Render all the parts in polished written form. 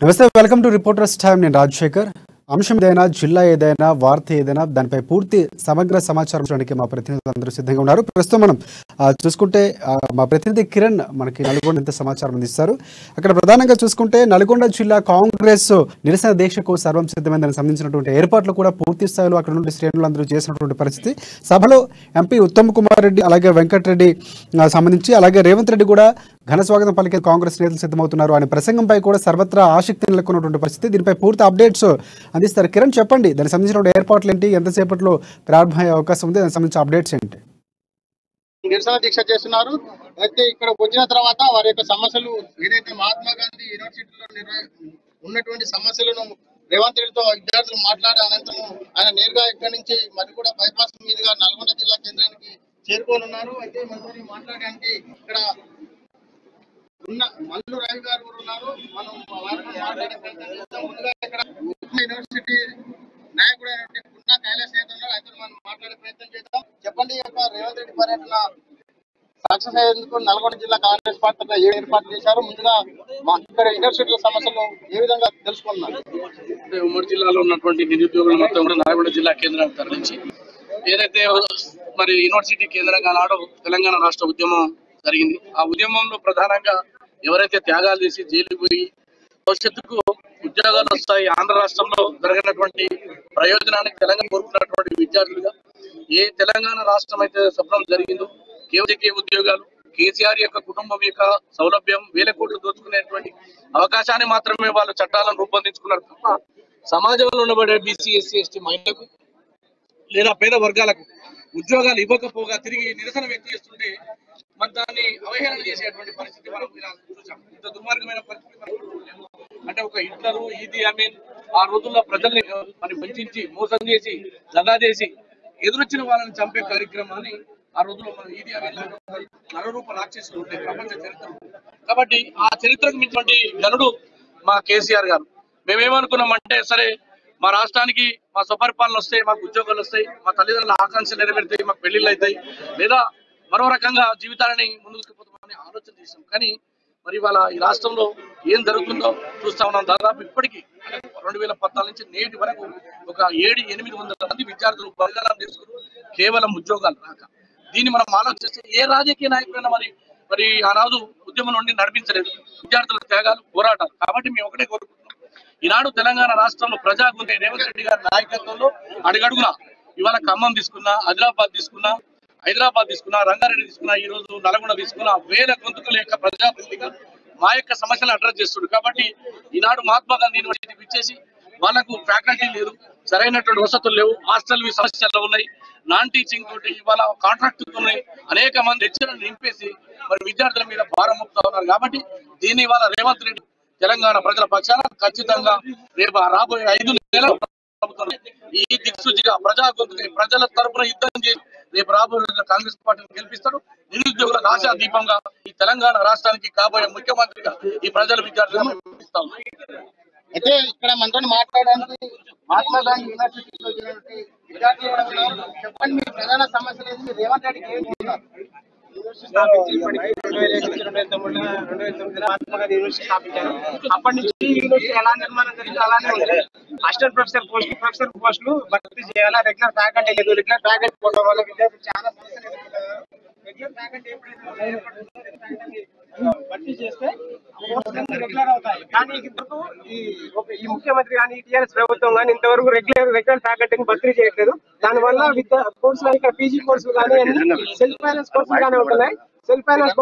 నమస్తే, welcome to reporters time. నేను రాజశేఖర్. అంశం ఏదైనా, జిల్లా ఏదైనా, వార్త ఏదైనా దానిపై పూర్తి సమగ్ర సమాచారం ఇవ్వడానికి మా ప్రతినిధులు అందరూ సిద్ధంగా ఉన్నారు. ప్రస్తుతం మనం చూసుకుంటే మా ప్రతినిధి కిరణ్ మనకి నల్గొండ ఇంత సమాచారం అందిస్తారు. అక్కడ ప్రధానంగా చూసుకుంటే నల్గొండ జిల్లా కాంగ్రెస్ నిరసన దీక్షకు సర్వం సిద్ధమైన దానికి సంబంధించినటువంటి ఏర్పాట్లు కూడా పూర్తి స్థాయిలో అక్కడ నుండి శ్రేణులందరూ చేసినటువంటి పరిస్థితి. సభలో ఎంపీ ఉత్తమ్ కుమార్ రెడ్డి అలాగే వెంకటరెడ్డి సంబంధించి అలాగే రేవంత్ రెడ్డి కూడా ఘన స్వాగతం పలికే కాంగ్రెస్ నేతలు సిద్ధమవుతున్నారు. ఆయన ప్రసంగంపై కూడా సర్వత్రా ఆసక్తి నెలకొన్నటువంటి పరిస్థితి. దీనిపై పూర్తి అప్డేట్స్ అందిస్తారు. కిరణ్, చెప్పండి, దానికి సంబంధించిన ఏర్పాట్లు ఏంటి, ఎంతసేపట్లో ప్రారంభమయ్యే అవకాశం ఉంది, దానికి సంబంధించిన అప్డేట్స్ ఏంటి? నిరసన దీక్ష చేస్తున్నారు. అయితే ఇక్కడ వచ్చిన తర్వాత వారి యొక్క సమస్యలు ఏదైతే మహాత్మా గాంధీ యూనివర్సిటీలో ఉన్నటువంటి సమస్యలను రేవంత్ రెడ్డితో విద్యార్థులు మాట్లాడే అనంతరం ఆయన నేరుగా ఇక్కడి నుంచి మరి కూడా బైపాస్ మీదుగా నల్గొండ జిల్లా కేంద్రానికి చేరుకోనున్నారు. అయితే మనతో మాట్లాడడానికి ఇక్కడ ఉన్న మల్లు రవి గారు కూడా ఉన్నారు. మనం వారితో మాట్లాడే ప్రయత్నం చేద్దాం. ముందుగా ఇక్కడ యూనివర్సిటీ నాయకుడు పున్నా కైలాస్ అయితే ఉన్నారు. అయితే మనం మాట్లాడే ప్రయత్నం చేద్దాం. చెప్పండి, ఈ యొక్క రేవంత్ రెడ్డి పర్యటన సక్సెస్ అయ్యేందుకు నల్గొండ జిల్లా కాంగ్రెస్ పార్టీ ఏ ఏర్పాటు చేశారు? ముందుగా ఇక్కడ యూనివర్సిటీల సమస్యలు ఏ విధంగా తెలుసుకున్నారు? ఉమ్మడి జిల్లాలో ఉన్నటువంటి నిరుద్యోగులు మొత్తం కూడా నల్గొండ జిల్లా కేంద్రానికి తరలించి ఏదైతే మరి యూనివర్సిటీ కేంద్రంగా నాడు తెలంగాణ రాష్ట్ర ఉద్యమం జరిగింది. ఆ ఉద్యమంలో ప్రధానంగా ఎవరైతే త్యాగాలు చేసి జైలుకు పోయి భవిష్యత్తుకు ఉద్యోగాలు వస్తాయి, ఆంధ్ర రాష్ట్రంలో జరిగినటువంటి ప్రయోజనానికి తెలంగాణ కోరుకున్నటువంటి విద్యార్థులుగా ఏ తెలంగాణ రాష్ట్రం అయితే స్వప్నం జరిగిందో కేవలం ఉద్యోగాలు, కేసీఆర్ యొక్క కుటుంబం యొక్క సౌలభ్యం, వేల కోట్లు దోచుకునేటువంటి అవకాశాన్ని మాత్రమే వాళ్ళు చట్టాలను రూపొందించుకున్నారు తప్ప సమాజంలో ఉండబడే బీసీ, ఎస్సీ, ఎస్టీ మహిళలకు లేదా పేద వర్గాలకు ఉద్యోగాలు ఇవ్వకపోగా తిరిగి నిరసన వ్యక్తం చేస్తుంటే మరి దాన్ని అవహేళన చేసేటువంటి పరిస్థితి మనం చూసాం. ఇంత దుర్మార్గమైన పరిస్థితి అంటే ఒక హిట్లరు, ఈదీ అమీన్ ఆ రోజుల్లో ప్రజల్ని మరి వంచి మోసం చేసి దగా చేసి ఎదురొచ్చిన వాళ్ళని చంపే కార్యక్రమాన్ని ఆ రోజుల్లో మనం ఈదీ అమీన్ నరరూప రాక్షసులు ఉంటే ప్రపంచ చరిత్ర. కాబట్టి ఆ చరిత్రకు మించినటువంటి గనుడు మా కేసీఆర్ గారు. మేమేమనుకున్నామంటే సరే మా రాష్ట్రానికి మా స్వపరిపాలన వస్తాయి, మాకు ఉద్యోగాలు వస్తాయి, మా తల్లిదండ్రుల ఆకాంక్షలు నెరవేరుతాయి, మాకు పెళ్లిళ్ళు అవుతాయి, లేదా మరో రకంగా జీవితాలని ముందుకు తీసుకుపోతామని ఆలోచన చేసాం. కానీ మరి ఇవాళ ఈ రాష్ట్రంలో ఏం జరుగుతుందో చూస్తా ఉన్నాం. దాదాపు ఇప్పటికీ 2014 నుంచి నేటి వరకు ఒక 700-800 మంది విద్యార్థులు బలిదానం చేసుకున్నారు కేవలం ఉద్యోగాలు రాక. దీన్ని మనం ఆలోచిస్తే ఏ రాజకీయ నాయకుడైనా మరి ఆనాడు ఉద్యమం నుండి నడిపించలేదు, విద్యార్థుల త్యాగాలు, పోరాటాలు. కాబట్టి మేము ఒకటే కోరుకుంటున్నాం, ఈనాడు తెలంగాణ రాష్ట్రంలో ప్రజాగుండే రేవంత్ రెడ్డి గారి నాయకత్వంలో అడుగడుగున ఇవాళ ఖమ్మం తీసుకున్నా, ఆదిలాబాద్ తీసుకున్నా, హైదరాబాద్ తీసుకున్నా, రంగారెడ్డి తీసుకున్నా, ఈ రోజు నల్గొండ తీసుకున్నా, వేల గొంతుకుల యొక్క ప్రజాప్రతినిధిగా మా యొక్క సమస్యలు అడ్రస్ చేస్తున్నారు. కాబట్టి ఈనాడు మహాత్మా గాంధీ యూనివర్సిటీకి ఇచ్చేసి వాళ్ళకు ఫ్యాకల్టీ లేదు, సరైనటువంటి వసతులు లేవు, హాస్టల్ సమస్యలు ఉన్నాయి, నాన్ టీచింగ్ తోటి ఇవాళ కాంట్రాక్ట్ ఉన్నాయి, అనేక మంది లెక్చరర్లు నింపేసి మరి విద్యార్థుల మీద భారం మోపుతా ఉన్నారు. కాబట్టి దీన్ని ఇవాళ రేవంత్ రెడ్డి తెలంగాణ ప్రజల పక్షాన ఖచ్చితంగా రేపు రాబోయే 5 నెలల ప్రభుత్వం ఈ దిక్సూచిగా ప్రజా గొంతుని ప్రజల తరపున యుద్ధం చేసి రేపు రాబోయే కాంగ్రెస్ పార్టీని గెలిపిస్తారు. నిరుద్యోగులకు ఆశా దీపంగా ఈ తెలంగాణ రాష్ట్రానికి కాబోయే ముఖ్యమంత్రిగా ఈ ప్రజల విద్యార్థులను ఇస్తాం. అయితే ఇక్కడ మనతో మాట్లాడడానికి మహాత్మా గాంధీ యూనివర్సిటీలో విద్యార్థులు కూడా ఉన్నారు. చెప్పండి, మీ ప్రధాన సమస్యలు ఏంటి? రేవంత్ రెడ్డికి ఏం చెప్తున్నారు? అప్పటి నుంచి యూనివర్సిటీ ఎలా నిర్మాణం జరిగింది అలానే ఉంది. అసిస్టెంట్ ప్రొఫెసర్ పోస్టులు భర్తీ చేయాలా, రెగ్యులర్ ఫ్యాకల్టీ లేదు. రెగ్యులర్ ఫ్యాకల్టీ పోవడం వల్ల విద్యార్థులు చాలా సమస్యలు ఎదుర్కొంటారు. రెగ్యులర్ ఫ్యాకల్టీ భర్తీ చేస్తే రెగ్యులర్ అవుతాయి. కానీ ఇంతవరకు ఈ ముఖ్యమంత్రి కానీ టీఆర్ఎస్ ప్రభుత్వం కానీ ఇంతవరకు రెగ్యులర్ ఫ్యాకల్టీని భర్తీ చేయట్లేదు. దానివల్ల కోర్సులు ఇక్కడ పీజీ కోర్సులు కానీ సెల్ఫ్ ఫైనాన్స్ కోర్సులు కానీ ఉంటున్నాయి. సెల్ఫ్ ఫైనాన్స్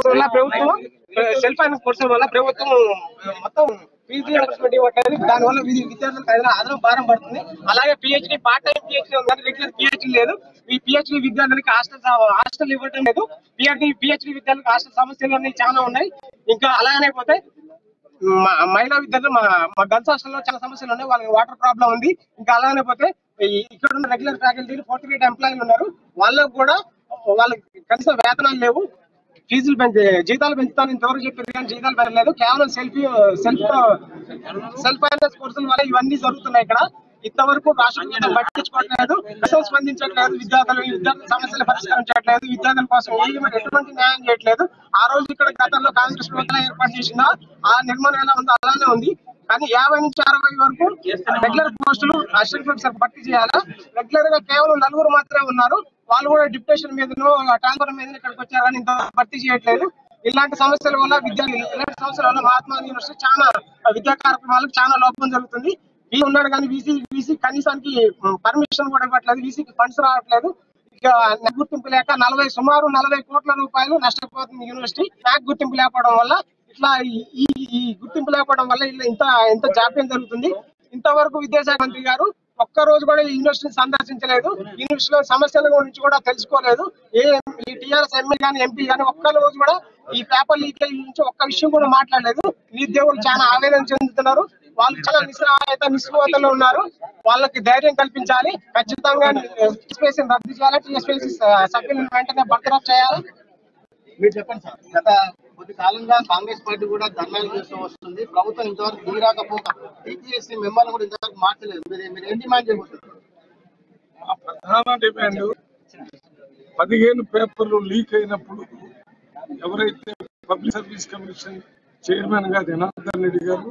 కోర్సు వల్ల ప్రభుత్వం మొత్తం ఫీజు రియంబర్స్మెంట్ ఇవ్వట్లేదు. దానివల్ల విద్యార్థులకు అదనం భారం పడుతుంది. అలాగే పిహెచ్డీ పార్ట్ టైం పిహెచ్డీ ఉంది, రెగ్యులర్ పిహెచ్డీ లేదు. ఈ పిహెచ్డీ విద్యార్థులకి హాస్టల్ ఇవ్వటం లేదు. పిహెచ్డీ విద్యార్థులకు హాస్టల్ సమస్యలు అన్ని చాలా ఉన్నాయి. ఇంకా అలాగనే పోతే మహిళా విద్యార్థులు మా గర్ల్స్ హాస్టల్లో చాలా సమస్యలు ఉన్నాయి. వాళ్ళకి వాటర్ ప్రాబ్లం ఉంది. ఇంకా అలాగనే పోతే ఇక్కడ ఉన్న రెగ్యులర్ ఫ్యాకల్టీలు 48 ఎంప్లాయీలు ఉన్నారు. వాళ్ళకు కూడా వాళ్ళకి కనీస వేతనాలు లేవు. జీతాలు పెంచుతాను ఇంతవరకు చెప్పారు కానీ జీతాలు పెరగలేదు. కేవలం సెల్ఫ్ ఫైనాన్స్ కోర్సుల వల్ల ఇవన్నీ జరుగుతున్నాయి. ఇక్కడ ఇంతవరకు రాష్ట్ర ప్రభుత్వం పట్టించుకోవట్లేదు, అసలు స్పందించట్లేదు, విద్యార్థుల సమస్యలు పరిష్కరించట్లేదు, విద్యార్థుల కోసం ఎటువంటి న్యాయం చేయట్లేదు. ఆ రోజు ఇక్కడ గతంలో కాంగ్రెస్ ప్రభుత్వం ఏర్పాటు చేసిన ఆ నిర్మాణం ఎలా ఉందో అలానే ఉంది. కానీ 50 నుంచి 60 వరకు రెగ్యులర్ పోస్టులు అసిస్టెంట్ ప్రొఫెసర్ భర్తీ చేయాలా. రెగ్యులర్ గా కేవలం 4 మాత్రమే ఉన్నారు. వాళ్ళు కూడా డిప్యుటేషన్ మీదనో ట్రాన్స్ఫర్ మీద ఇక్కడికి వచ్చారు కానీ ఇంత భర్తీ చేయట్లేదు. ఇలాంటి సమస్యల వల్ల ఇలాంటి సమస్యల వల్ల మహాత్మా గాంధీ యూనివర్సిటీ చాలా విద్యా కార్యక్రమాలకు చాలా లోపం జరుగుతుంది. వీసీ ఉన్నాడు కానీ వీసీ కనీసానికి పర్మిషన్ కూడా ఇవ్వట్లేదు, వీసీకి ఫండ్స్ రావట్లేదు. ఇక గుర్తింపు లేక సుమారు 40 కోట్ల రూపాయలు నష్టపోతుంది యూనివర్సిటీ. నాకు గుర్తింపు లేకపోవడం వల్ల ఇట్లా ఈ గుర్తింపు లేకపోవడం వల్ల ఇంత జాప్యం జరుగుతుంది. ఇంతవరకు విద్యాశాఖ మంత్రి గారు ఒక్క రోజు కూడా ఈ యూనివర్సిటీని సందర్శించలేదు, యూనివర్సిటీలో సమస్యల గురించి కూడా తెలుసుకోలేదు. ఈ టీఆర్ఎస్ ఎమ్మెల్యే కానీ ఎంపీ కానీ ఒక్క రోజు కూడా ఈ పేపర్ లీకేజ్ గురించి ఒక్క విషయం కూడా మాట్లాడలేదు. నిరుద్యోగులు చాలా ఆవేదన చెందుతున్నారు, వాళ్ళు చాలా నిస్పృహతలో ఉన్నారు. వాళ్ళకి ధైర్యం కల్పించాలి, ఖచ్చితంగా టీఎస్పీఎస్సీని రద్దు చేయాలి, టీఎస్పీఎస్సీ సభ్యులను వెంటనే బర్తరఫ్ చేయాలి. మీరు చెప్పండి సార్, గత కొద్ది కాలంగా కాంగ్రెస్ పార్టీ కూడా ధర్నాలు చేస్తూ వస్తుంది, ప్రభుత్వం ఇంతవరకు దిగిరాకపోక టీపీఎస్సీ మెంబర్లు కూడా ఇంతవరకు మార్చలేదు. మీరు ఏం డిమాండ్ చేయబోతున్నారు? మా ప్రధాన డిమాండ్ 15 పేపర్లు లీక్ అయినప్పుడు ఎవరైతే పబ్లిక్ సర్వీస్ కమిషన్ చైర్మన్ గా జనార్దన్ రెడ్డి గారు,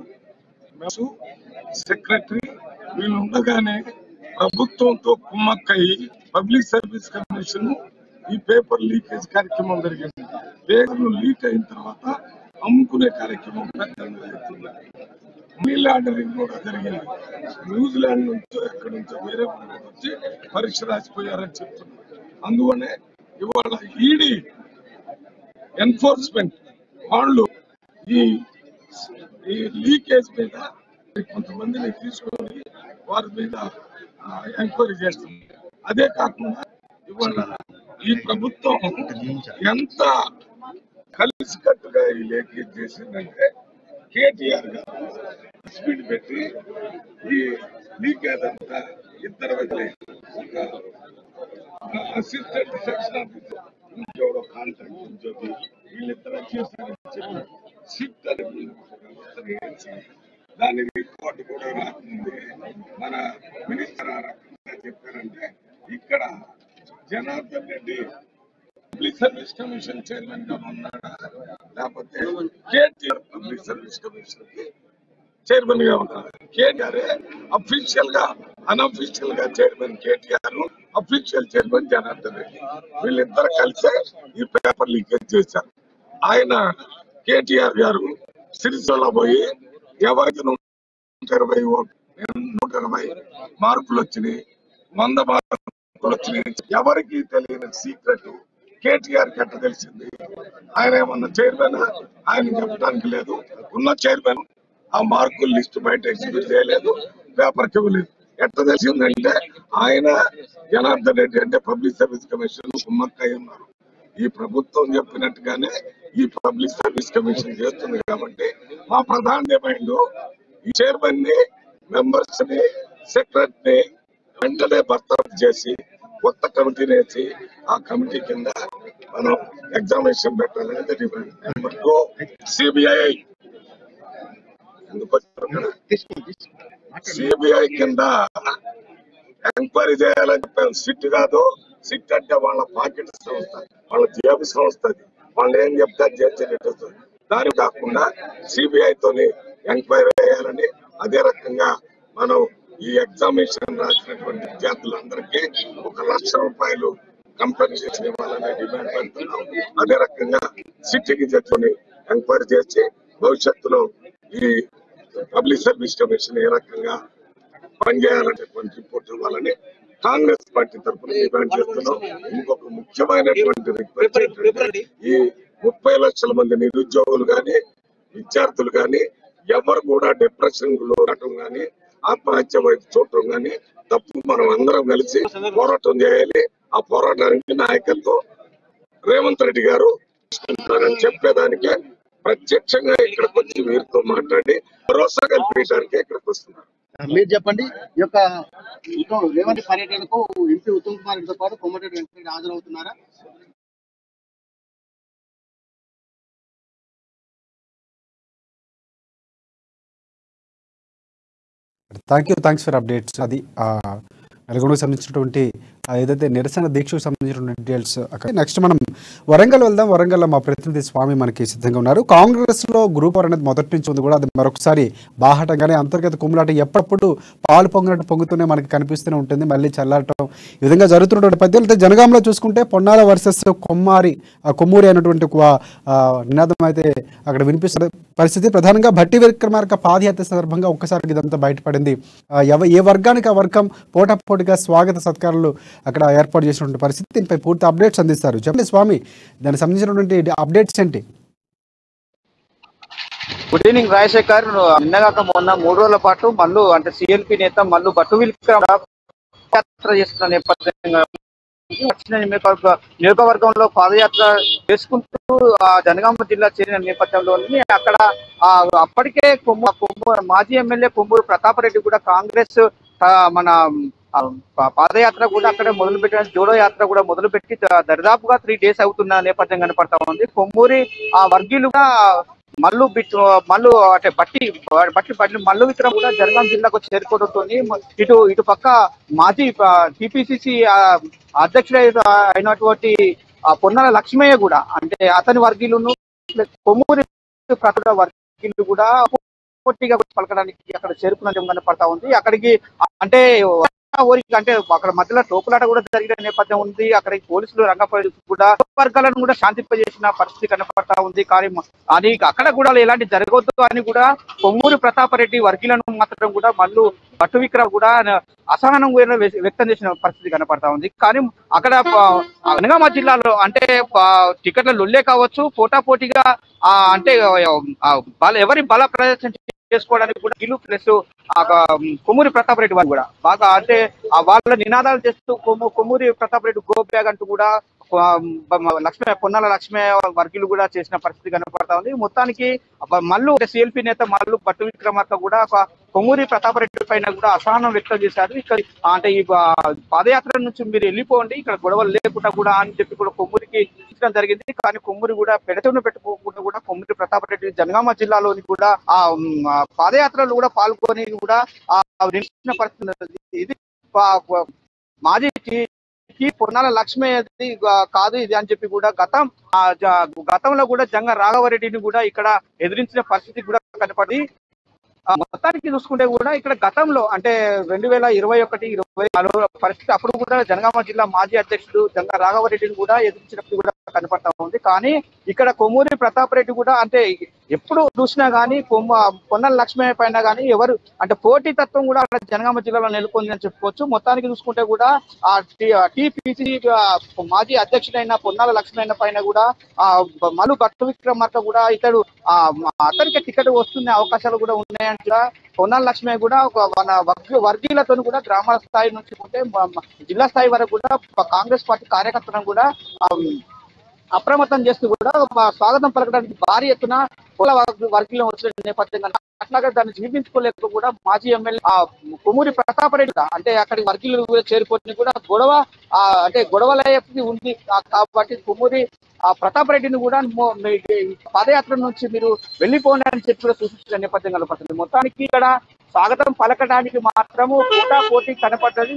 సెక్రటరీ వీళ్ళు ఉండగానే ప్రభుత్వంతో కుమ్మక్కయి పబ్లిక్ సర్వీస్ కమిషన్ ఈ పేపర్ లీకేజ్ కార్యక్రమం జరిగింది. పేపర్లు లీక్ అయిన తర్వాత అమ్ముకునే కార్యక్రమం పెద్ద మనీ లాండరింగ్ కూడా జరిగింది. న్యూజిలాండ్ నుంచో ఎక్కడి నుంచో వేరే వచ్చి పరీక్ష రాసిపోయారని చెప్తున్నారు. అందువనే ఇవాళ ఈడీ ఎన్ఫోర్స్మెంట్ వాళ్ళు ఈ లీకేజ్ మీద కొంతమందిని తీసుకొని వారి మీద ఎంక్వైరీ చేస్తుంది. అదే కాకుండా ఇవాళ ఈ ప్రభుత్వం ఎంత కలిసికట్టుగా ఈ లీకేజ్ చేసిందంటే కేటీఆర్ గారు స్పీడ్ పెట్టి ఈ లీకేజ్ అంతా ఇద్దరు వదిలే అసిస్టెంట్ సెక్షన్ ఆఫీసర్ ఇంకెవరో కాంట్రాక్ట్ ఉద్యోగి వీళ్ళిద్దరూ చేశారని చెప్పి సిట్ అని దాని రిపోర్ట్ కూడా రాస్తుంది. మన మినిస్టర్ ఆ రకంగా చెప్పారంటే ఇక్కడ Janardhan Reddy public service commission chairman గా ఉన్నాడా, లేకపోతే కేటీఆర్ పబ్లిక్ సర్వీస్ కమిషన్ కి చైర్మన్ గా ఉన్నారు. కేటీఆర్ అఫీషియల్ గా అన్అఫీషియల్ గా chairman KTR, official chairman Janardhan Reddy, వీళ్ళిద్దరు కలిసే ఈ పేపర్ లీకేజ్ చేశారు. ఆయన కేటీఆర్ గారు సిరిసిల్ల పోయి ఎవరికి 120 మార్కులు వచ్చినాయి, 100 మార్కులు వచ్చినాయి, ఎవరికి తెలియని సీక్రెట్ కేటీఆర్ కి ఎట్ట తెలిసింది? ఆయన ఏమన్నా చైర్మన్, ఆయన చెప్పడానికి లేదు. ఉన్న చైర్మన్ ఆ మార్కుల లిస్టు బయట ఎగ్జిక్యూట్ చేయలేదు, పేపర్కి ఇవ్వలేదు. ఎట్ట తెలిసిందంటే ఆయన జనార్దన్ రెడ్డి అంటే పబ్లిక్ సర్వీస్ కమిషన్ కుమ్మక్కై ఉన్నారు. ఈ ప్రభుత్వం చెప్పినట్టుగానే ఈ పబ్లిక్ సర్వీస్ కమిషన్ చేస్తుంది. కాబట్టి మా ప్రధాన డిమాండ్ ఈ చైర్మన్ ని, మెంబర్స్ ని, సెక్రటరీని వెంటనే బర్తరఫ్ చేసి కొత్త కమిటీని వేసి ఆ కమిటీ కింద మనం ఎగ్జామినేషన్ పెట్టాలనేది డిమాండ్. నెంబర్ 2 సిబిఐ ఎందుకు సిబిఐ కింద ఎంక్వైరీ చేయాలని చెప్పాను. సిట్ కాదు, సిట్ అంటే వాళ్ళ పాకెట్ సంస్థ, వాళ్ళ జేబు సంస్థ, వాళ్ళు ఏం చెప్తారు చేసేటట్టు. దాని కాకుండా సిబిఐతోని ఎంక్వైరీ చేయాలని, అదే రకంగా మనం ఈ ఎగ్జామినేషన్ రాసినటువంటి విద్యార్థులందరికీ 1 లక్ష రూపాయలు కంపెన్సేషన్ ఇవ్వాలనే డిమాండ్ పెడుతున్నాం. అదే రకంగా సిట్టింగ్ జడ్జిని ఎంక్వైరీ చేసి భవిష్యత్తులో ఈ పబ్లిక్ సర్వీస్ కమిషన్ ఏ రకంగా పనిచేయాలనేటువంటి రిపోర్ట్ ఇవ్వాలని కాంగ్రెస్ పార్టీ తరఫున డిమాండ్ చేస్తున్నాం. ఇంకొక ముఖ్యమైనటువంటి రిక్వెస్ట్ ఏంటంటే ఈ 30 లక్షల మంది నిరుద్యోగులు గాని, విద్యార్థులు గాని ఎవరు కూడా డిప్రెషన్ లోనటం గాని, ఆత్మహత్య వైపు చూడటం గాని తప్పు. మనం అందరం కలిసి పోరాటం చేయాలి. ఆ పోరాటానికి నాయకత్వం రేవంత్ రెడ్డి గారు చెప్పేదానికే ప్రత్యక్షంగా ఇక్కడికి వచ్చి వీరితో మాట్లాడి భరోసా కల్పించడానికి ఇక్కడికి వస్తున్నారు. మీరు చెప్పండి, ఈ యొక్క రేవంత్ పర్యటనకు ఎంపీ ఉత్తమ్ కుమార్ రెడ్డితో పాటు కోమటిరెడ్డి వెంకటరెడ్డి హాజరవుతున్నారా? Thanks for updates. అది నల్గొండకు సంబంధించినటువంటి ఏదైతే నిరసన దీక్షకు సంబంధించినటువంటి డీటెయిల్స్. అక్కడ నెక్స్ట్ మనం వరంగల్ వెళ్దాం. వరంగల్లో మా ప్రతినిధి స్వామి మనకి సిద్ధంగా ఉన్నారు. కాంగ్రెస్లో గ్రూప్ వార్ అనేది మొదటి నుంచి ఉంది కూడా, అది మరొకసారి బాహటంగానే అంతర్గత కుమ్ములాట ఎప్పటిప్పుడు పాలు పొంగినట్టు పొంగుతూనే మనకి కనిపిస్తూనే ఉంటుంది. మళ్ళీ చల్లారటం ఈ విధంగా జరుగుతున్నటువంటి పద్ధతులు జనగాంలో చూసుకుంటే పొన్నాల వర్సెస్ కొమ్మూరి అయినటువంటి నినాదం అయితే అక్కడ వినిపిస్తుంది పరిస్థితి. ప్రధానంగా భట్టి విక్రమార్క పాదయాత్ర సందర్భంగా ఒక్కసారి ఇదంతా బయటపడింది. ఏ వర్గానికి ఆ వర్గం పోటాపోటీగా స్వాగత సత్కారాలు అక్కడ ఏర్పాటు చేసినటువంటి పరిస్థితి. దీనిపై పూర్తి అప్డేట్స్ అందిస్తారు. చెప్పండి స్వామి, దానికి సంబంధించినటువంటి అప్డేట్స్ ఏంటి? Good evening Rajasekhar. నిన్నగాక మొన్న 3 రోజుల పాటు మల్లు అంటే సిఎల్పి నేత మల్లు భట్టు యాత్ర చేస్తున్న నేపథ్యంగా వచ్చిన నియోజకవర్గంలో పాదయాత్ర చేసుకుంటూ జనగామ జిల్లా చేరిన నేపథ్యంలో అక్కడ అప్పటికే మాజీ ఎమ్మెల్యే కొమ్మూరు ప్రతాపరెడ్డి కూడా కాంగ్రెస్ మన పాదయాత్ర కూడా అక్కడ మొదలు పెట్టిన జోడో యాత్ర కూడా మొదలుపెట్టి దరిదాపుగా 3 days అవుతున్న నేపథ్యం కనపడతా ఉంది. కొమ్మూరి వర్గీయులుగా మల్లు అంటే బట్టి మల్లు విక్రమ్ కూడా జనగాం జిల్లాకు చేరుకోవడంతో ఇటు పక్క మాజీ టిపిసిసి అధ్యక్షుడు అయినటువంటి పొన్నాల లక్ష్మయ్య కూడా అంటే అతని వర్గీయులను కొమ్మూరి వర్గీయులు కూడా పోటీగా పలకడానికి అక్కడ చేరుకున్నట్టు కనపడతా ఉంది. అక్కడికి అంటే అక్కడ మధ్యలో తోపులాట కూడా జరిగిన నేపథ్యం ఉంది. అక్కడికి పోలీసులు రంగపోయి కూడా వర్గాలను కూడా శాంతింపజేసిన పరిస్థితి కనపడతా ఉంది. కానీ అక్కడ కూడా ఎలాంటి జరగవద్దు అని కూడా కొమ్మూరి ప్రతాపరెడ్డి వర్గీయులను మాత్రం కూడా మల్లు భట్టు విక్రమ్ కూడా అసహనం వ్యక్తం చేసిన పరిస్థితి కనపడతా ఉంది. కానీ అక్కడ జనగామ జిల్లాలో అంటే టికెట్ల లొల్లే కావచ్చు, పోటాపోటీగా అంటే ఎవరి బల ప్రదర్శన చేసుకోవడానికి కూడా గిలు ప్లస్ కొమ్మూరి ప్రతాపరెడ్డి వారు కూడా బాగా అంటే వాళ్ళ నినాదాలు చేస్తూ కొమ్మూరి ప్రతాపరెడ్డి గో బ్యాగ్ అంటూ కూడా పొన్నాల లక్ష్మయ్య వర్గీయులు కూడా చేసిన పరిస్థితి కనపడతా ఉంది. మొత్తానికి మల్లు సిఎల్పి నేత మల్లు భట్టు విక్రమార్క కూడా కొమ్మూరి ప్రతాపరెడ్డి పైన కూడా అసహనం వ్యక్తం చేశారు. ఇక్కడ అంటే ఈ పాదయాత్ర నుంచి మీరు వెళ్ళిపోండి, ఇక్కడ గొడవలు లేకుండా కూడా అని చెప్పి కూడా కొమ్మూరికి ఇచ్చడం జరిగింది. కానీ కొమ్మూరి కూడా పెడతను పెట్టుకోకుండా కూడా కొమ్మూరి ప్రతాపరెడ్డి జనగామ జిల్లాలోని కూడా ఆ పాదయాత్రలో కూడా పాల్గొని కూడా నిలిచిన పరిస్థితి. ఇది మాజీ పొన్నాల లక్ష్మయ్యది కాదు ఇది అని చెప్పి కూడా గతంలో కూడా జంగ రాఘవరెడ్డిని కూడా ఇక్కడ ఎదిరించిన పరిస్థితి కూడా కనపడి మొత్తానికి చూసుకుంటే కూడా ఇక్కడ గతంలో అంటే 2021-20 పరిస్థితి అప్పుడు కూడా జనగామ జిల్లా మాజీ అధ్యక్షుడు జంగ రాఘవరెడ్డిని కూడా ఎదిరించినప్పుడు కూడా కనపడతా ఉంది. కానీ ఇక్కడ కొమ్మూరి ప్రతాపరెడ్డి కూడా అంటే ఎప్పుడు చూసినా కానీ పొన్నాల లక్ష్మయ్య పైన కానీ ఎవరు అంటే పోటీ తత్వం కూడా జనగామ జిల్లాలో నెలకొంది అని చెప్పుకోవచ్చు. మొత్తానికి చూసుకుంటే కూడా టిపిసి మాజీ అధ్యక్షుడైన పొన్నాల లక్ష్మయ్య పైన కూడా మల్లు భట్టు విక్రమార్క కూడా ఇతడు అతనికి టికెట్ వస్తున్న అవకాశాలు కూడా ఉన్నాయంటే పొన్నాల లక్ష్మయ్య కూడా మన వర్గీయులతో కూడా గ్రామాల స్థాయి నుంచి ఉంటే జిల్లా స్థాయి వరకు కూడా కాంగ్రెస్ పార్టీ కార్యకర్తలను కూడా అప్రమత్తం చేస్తూ కూడా స్వాగతం పలకడానికి భారీ ఎత్తున వర్గీయులు వచ్చిన నేపథ్యంగా అట్లాగే దాన్ని జీవించుకోలేక కూడా మాజీ ఎమ్మెల్యే కొమ్మూరి ప్రతాపరెడ్డి అంటే అక్కడికి వర్గీయులు చేరుకొని కూడా గొడవలయ్యి ఉంది. కాబట్టి కొమ్మూరి ప్రతాపరెడ్డిని కూడా పాదయాత్ర నుంచి మీరు వెళ్ళిపోండి అని చెప్పి కూడా సూచించిన నేపథ్యం కనపడుతుంది. మొత్తానికి ఇక్కడ స్వాగతం పలకడానికి మాత్రము పోటీ కనపడ్డది.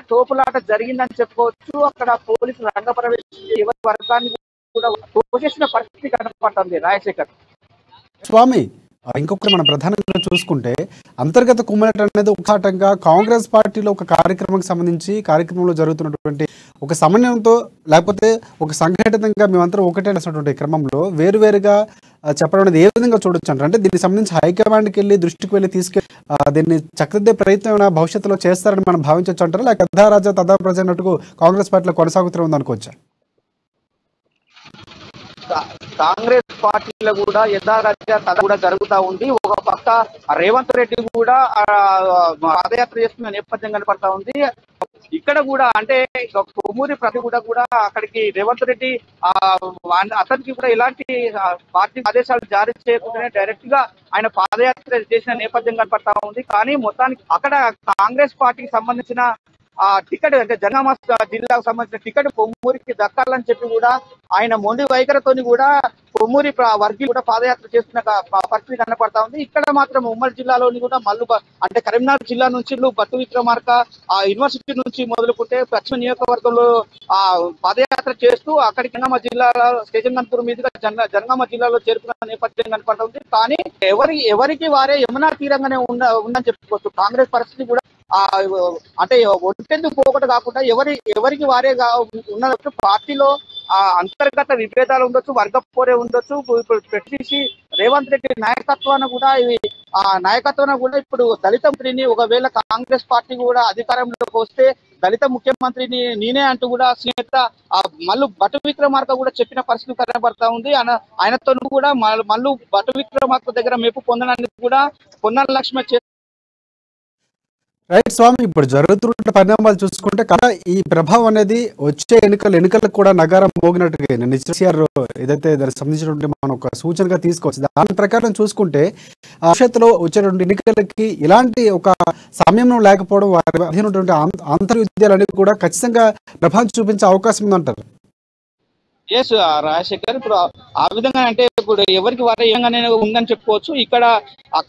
తోపులాట జరిగిందని చెప్పుకోవచ్చు. అక్కడ పోలీసులు రంగప్రవేశించి ఎవరి వర్గాన్ని కూడా తోచేసిన పరిస్థితి కనపడుతుంది. రాజశేఖర్ స్వామి, ఇంకొకటి మనం ప్రధానంగా చూసుకుంటే అంతర్గత కుమ్మలాట అనేది ఒకసాటంగా కాంగ్రెస్ పార్టీలో ఒక కార్యక్రమంలో జరుగుతున్నటువంటి ఒక సమన్వయంతో లేకపోతే ఒక సంఘటితంగా మేమందరం ఒకటే అనేటువంటి క్రమంలో వేరువేరుగా చెప్పడం అనేది ఏ విధంగా చూడొచ్చు అంటారు? అంటే దీనికి సంబంధించి హైకమాండ్కి వెళ్ళి దృష్టికి వెళ్ళి దీన్ని చక్కదిద్దే ప్రయత్నం ఏమైనా భవిష్యత్తులో చేస్తారని మనం భావించవచ్చు అంటారా, లేక తదా రాజా తదా ప్రజ అన్నట్టుకు కాంగ్రెస్ పార్టీలో కొనసాగుతూ ఉందనుకోవచ్చా? కాంగ్రెస్ పార్టీలో కూడా యథారాజ్య తద కూడా జరుగుతూ ఉంది. ఒక పక్క రేవంత్ రెడ్డి కూడా పాదయాత్ర చేస్తున్న నేపథ్యం కనపడతా ఉంది. ఇక్కడ కూడా అంటే కొమ్మూరి ప్రతి కూడా అక్కడికి రేవంత్ రెడ్డి అతనికి కూడా ఎలాంటి పార్టీ ఆదేశాలు జారీ చేయకుండానే డైరెక్ట్ గా ఆయన పాదయాత్ర చేసిన నేపథ్యం కనపడతా ఉంది. కానీ మొత్తానికి అక్కడ కాంగ్రెస్ పార్టీకి సంబంధించిన టికెట్ అంటే జనగామ జిల్లాకు సంబంధించిన టికెట్ కొమ్మూరికి దక్కాలని చెప్పి కూడా ఆయన మొండి వైఖరితోని కూడా ఉమ్మూరి వర్గీయులు కూడా పాదయాత్ర చేస్తున్న పరిస్థితి కనపడతా ఉంది. ఇక్కడ మాత్రం ఉమ్మడి జిల్లాలోని కూడా అంటే కరీంనగర్ జిల్లా నుంచి బట్టు విక్రమార్క ఆ యూనివర్సిటీ నుంచి మొదలుకుంటే పశ్చిమ నియోజకవర్గంలో పాదయాత్ర చేస్తూ అక్కడికి జనగామ జిల్లాలో స్టేషన్ గన్పూర్ మీదుగా జనగామ జిల్లాలో చేరుకున్న నేపథ్యం కనపడతా ఉంది. కానీ ఎవరికి వారే యమునా తీరంగానే ఉందని చెప్పుకోవచ్చు. కాంగ్రెస్ పరిస్థితి కూడా అంటే ఒంటెందుకు పోకట కాకుండా ఎవరికి వారే ఉన్న పార్టీలో అంతర్గత విభేదాలు ఉండొచ్చు, వర్గ పోరే ఉండొచ్చు. ఇప్పుడు ప్రతిసి రేవంత్ రెడ్డి నాయకత్వాన్ని కూడా ఇప్పుడు దళిత మంత్రిని ఒకవేళ కాంగ్రెస్ పార్టీ కూడా అధికారంలోకి వస్తే దళిత ముఖ్యమంత్రిని నేనే అంటూ కూడా నేత మల్లు భట్టు విక్రమార్క కూడా చెప్పిన పరిస్థితి కనబడతా ఉంది. ఆయనతో కూడా మల్లు భట్టు విక్రమార్క దగ్గర మెప్పు పొందడానికి కూడా పొన్నాల లక్ష్మి రైట్ స్వామి, ఇప్పుడు జరుగుతున్న పరిణామాలు చూసుకుంటే కదా ఈ ప్రభావం అనేది వచ్చే ఎన్నికలకు కూడా నగారం మోగినట్టుగా నిశ్చయార్ ఏదైతే దానికి సంబంధించినటువంటి మనం ఒక సూచనగా తీసుకోవచ్చు. దాని ప్రకారం చూసుకుంటే భవిష్యత్తులో వచ్చేటువంటి ఎన్నికలకి ఇలాంటి ఒక సమయం లేకపోవడం వారి అధీనటువంటి అంతర్యుద్ధాలన్నీ కూడా ఖచ్చితంగా ప్రభావం చూపించే అవకాశం ఉందంటారు. ఎస్ రాజశేఖర్, ఇప్పుడు ఆ విధంగా అంటే ఇప్పుడు ఎవరికి వారే ఏంగానే ఉందని చెప్పుకోవచ్చు. ఇక్కడ ఆ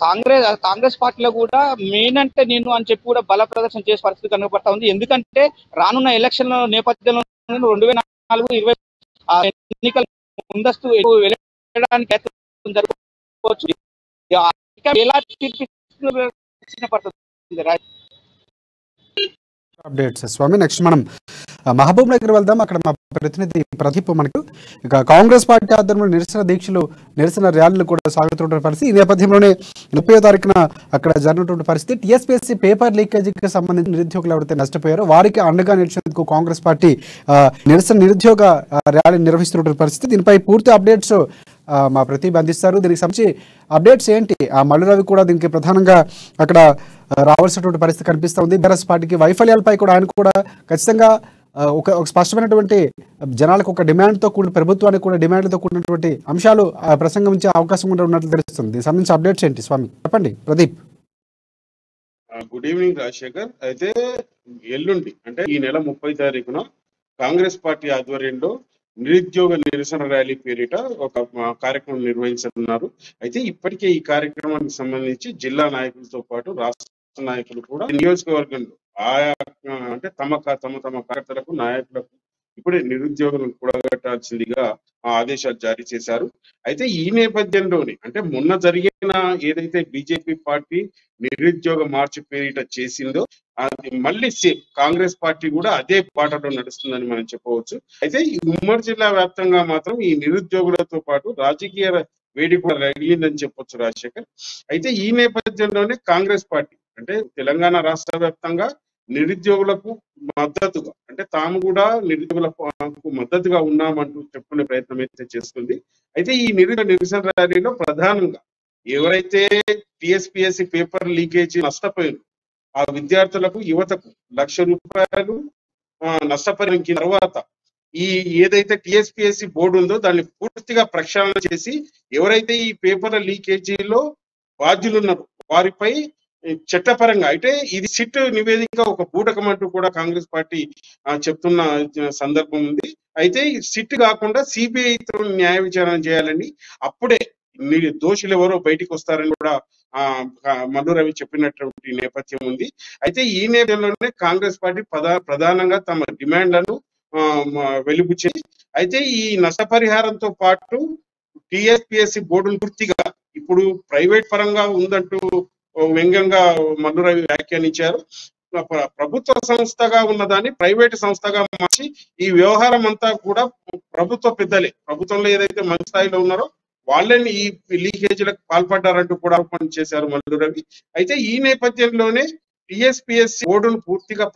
కాంగ్రెస్ పార్టీలో కూడా మెయిన్ అంటే నేను అని చెప్పి కూడా బల ప్రదర్శన చేసే పరిస్థితి కనబడతా ఉంది. ఎందుకంటే రానున్న ఎలక్షన్ల నేపథ్యంలో 2024-20 ఎన్నికల ముందస్తు వెళ్ళడానికి జరగవచ్చు. ఎలా అప్డేట్స్ స్వామి. నెక్స్ట్ మనం మహబూబ్ నగర్ వెళ్దాం. అక్కడ మా ప్రతినిధి ప్రదీప్ మనకు ఇక కాంగ్రెస్ పార్టీ ఆధ్వర్యంలో నిరసన ర్యాలీలు కూడా సాగుతున్న పరిస్థితి. ఈ నేపథ్యంలోనే 30వ తారీఖున అక్కడ జరిగినటువంటి పరిస్థితి. టీఎస్పీఎస్సీ పేపర్ లీకేజీకి సంబంధించి నిరుద్యోగులు ఎవరైతే నష్టపోయారో వారికి అండగా నిలిచేందుకు కాంగ్రెస్ పార్టీ నిరుద్యోగ ర్యాలీ నిర్వహిస్తున్న పరిస్థితి. దీనిపై పూర్తి అప్డేట్స్ మా ప్రతిభ అందిస్తారు. దీనికి సంబంధించి అప్డేట్స్ ఏంటి? మల్లు రవి కూడా దీనికి ప్రధానంగా అక్కడ రావాల్సినటువంటి పరిస్థితి కనిపిస్తుంది. బీఆర్ఎస్ పార్టీకి వైఫల్యాలపై కూడా ఆయన కూడా ఖచ్చితంగా ఒక స్పష్టమైనటువంటి జనాలకు ఒక డిమాండ్తో కూడిన ప్రభుత్వానికి కూడా డిమాండ్లతో కూడినటువంటి అంశాలు ప్రసంగించే అవకాశం కూడా ఉన్నట్లు తెలుస్తుంది. దీనికి సంబంధించి అప్డేట్స్ ఏంటి స్వామి? చెప్పండి ప్రదీప్. Good evening Rajasekhar. అయితే ఎల్లుండి అంటే ఈ నెల 30 తారీఖున కాంగ్రెస్ పార్టీ ఆధ్వర్యంలో నిరుద్యోగ నిరసన ర్యాలీ పేరిట ఒక కార్యక్రమం నిర్వహించనున్నారు. అయితే ఇప్పటికే ఈ కార్యక్రమానికి సంబంధించి జిల్లా నాయకులతో పాటు రాష్ట్ర నాయకులు కూడా నియోజకవర్గంలో ఆయా అంటే తమ కార్యకర్తలకు నాయకులకు ఇప్పుడే నిరుద్యోగులను కూడగట్టాల్సిందిగా ఆదేశాలు జారీ చేశారు. అయితే ఈ నేపథ్యంలోనే అంటే మొన్న జరిగిన ఏదైతే బీజేపీ పార్టీ నిరుద్యోగ మార్చి పేరిట చేసిందో అది మళ్ళీ కాంగ్రెస్ పార్టీ కూడా అదే బాటలో నడుస్తుందని మనం చెప్పవచ్చు. అయితే ఈ ఉమ్మడి జిల్లా వ్యాప్తంగా మాత్రం ఈ నిరుద్యోగులతో పాటు రాజకీయ వేడి కూడా రగిలిందని చెప్పొచ్చు రాజశేఖర్. అయితే ఈ నేపథ్యంలోనే కాంగ్రెస్ పార్టీ అంటే తెలంగాణ రాష్ట్ర వ్యాప్తంగా నిరుద్యోగులకు మద్దతుగా అంటే తాము కూడా నిరుద్యోగులకు మద్దతుగా ఉన్నామంటూ చెప్పుకునే ప్రయత్నం అయితే చేస్తుంది. అయితే ఈ నిరసన ర్యాలీలో ప్రధానంగా ఎవరైతే టీఎస్పీఎస్సీ పేపర్ లీకేజీ నష్టపోయారు ఆ విద్యార్థులకు యువతకు ₹1,00,000 నష్టపరిహారం తర్వాత ఈ ఏదైతే టీఎస్పీఎస్సీ బోర్డు ఉందో దాన్ని పూర్తిగా ప్రక్షాళన చేసి ఎవరైతే ఈ పేపర్ల లీకేజీలో బాధ్యులు ఉన్నారో వారిపై చట్టపరంగా అంటే ఇది సిట్ నివేదిక ఒక బూటకం అంటూ కూడా కాంగ్రెస్ పార్టీ చెప్తున్న సందర్భం ఉంది. అయితే సిట్ కాకుండా సిబిఐతో న్యాయ విచారణ చేయాలని అప్పుడే దోషులు ఎవరో బయటికి వస్తారని కూడా మల్లు రవి చెప్పినటువంటి నేపథ్యం ఉంది. అయితే ఈ నేపథ్యంలోనే కాంగ్రెస్ పార్టీ ప్రధానంగా తమ డిమాండ్లను వెలిబుచ్చి అయితే ఈ నష్టపరిహారంతో పాటు టీఎస్పీఎస్సీ బోర్డును పూర్తిగా ఇప్పుడు ప్రైవేట్ పరంగా ఉందంటూ వ్యంగ్యంగా మల్లు రవి వ్యాఖ్యానించారు. ప్రభుత్వ సంస్థగా ఉన్నదాన్ని ప్రైవేట్ సంస్థగా మార్చి ఈ వ్యవహారం అంతా కూడా ప్రభుత్వ పెద్దలే ప్రభుత్వంలో ఏదైతే మంచి స్థాయిలో ఉన్నారో వాళ్ళని ఈ లీకేజీలకు పాల్పడ్డారంటూ కూడా ఆరోపణ చేశారు మల్లు రవి. అయితే ఈ నేపథ్యంలోనే టీఎస్పీఎస్సీ బోర్డును పూర్తిగా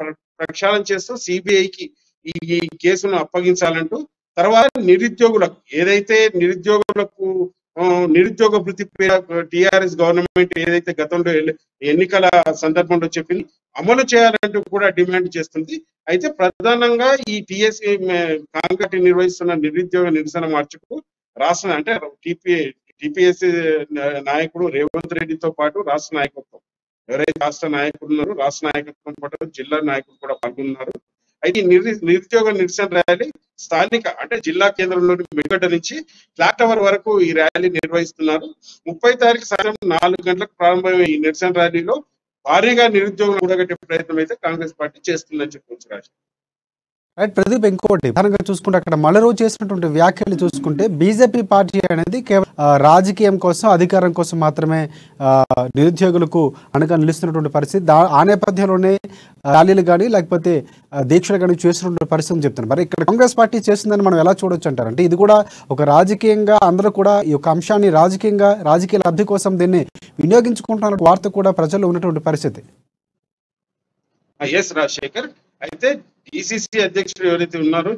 ప్రక్షాళన చేస్తూ సిబిఐకి ఈ కేసును అప్పగించాలంటూ తర్వాత నిరుద్యోగులకు ఏదైతే నిరుద్యోగ వృత్తి టిఆర్ఎస్ గవర్నమెంట్ ఏదైతే గతంలో ఎన్నికల సందర్భంలో చెప్పింది అమలు చేయాలంటూ కూడా డిమాండ్ చేస్తుంది. అయితే ప్రధానంగా ఈ కాంగ్రెస్ నిర్వహిస్తున్న నిరుద్యోగ నిరసన మార్చుకు రాష్ట్ర అంటే టిపిఎస్సి నాయకుడు రేవంత్ రెడ్డితో పాటు రాష్ట్ర నాయకత్వం ఎవరైతే రాష్ట్ర నాయకులు ఉన్నారో రాష్ట్ర నాయకత్వం పాటు జిల్లా నాయకులు కూడా పాల్గొన్నారు. అయితే ఈ నిరుద్యోగ నిరసన ర్యాలీ స్థానిక అంటే జిల్లా కేంద్రంలోని మెడిగడ్డ నుంచి క్లాక్ టవర్ వరకు ఈ ర్యాలీ నిర్వహిస్తున్నారు. 30 తారీఖు సాయంత్రం 4 గంటలకు ప్రారంభమైన ఈ నిరసన ర్యాలీలో భారీగా నిరుద్యోగులు కూడగట్టే ప్రయత్నం అయితే కాంగ్రెస్ పార్టీ చేస్తుందని చెప్పవచ్చు రాజు. రైట్ ప్రదీప్, ఇంకోటి ప్రధానంగా చూసుకుంటే అక్కడ మళ్ళీ చేసినటువంటి వ్యాఖ్యలు చూసుకుంటే బీజేపీ పార్టీ అనేది కేవలం రాజకీయం కోసం అధికారం కోసం మాత్రమే నిరుద్యోగులకు అనగా నిలుస్తున్నటువంటి పరిస్థితి. ఆ నేపథ్యంలోనే ర్యాలీలు కానీ లేకపోతే దీక్షలు కానీ చేస్తున్నటువంటి పరిస్థితి చెప్తున్నారు. మరి ఇక్కడ కాంగ్రెస్ పార్టీ చేస్తుందని మనం ఎలా చూడొచ్చు అంటారు? అంటే ఇది కూడా ఒక రాజకీయంగా అందరూ కూడా ఈ యొక్క అంశాన్ని రాజకీయ లబ్ధి కోసం దీన్ని వినియోగించుకుంటున్న వార్త కూడా ప్రజల్లో ఉన్నటువంటి పరిస్థితి. ఎస్ రాజశేఖర్, అయితే డిసిసి అధ్యక్షుడు ఎవరైతే ఉన్నారో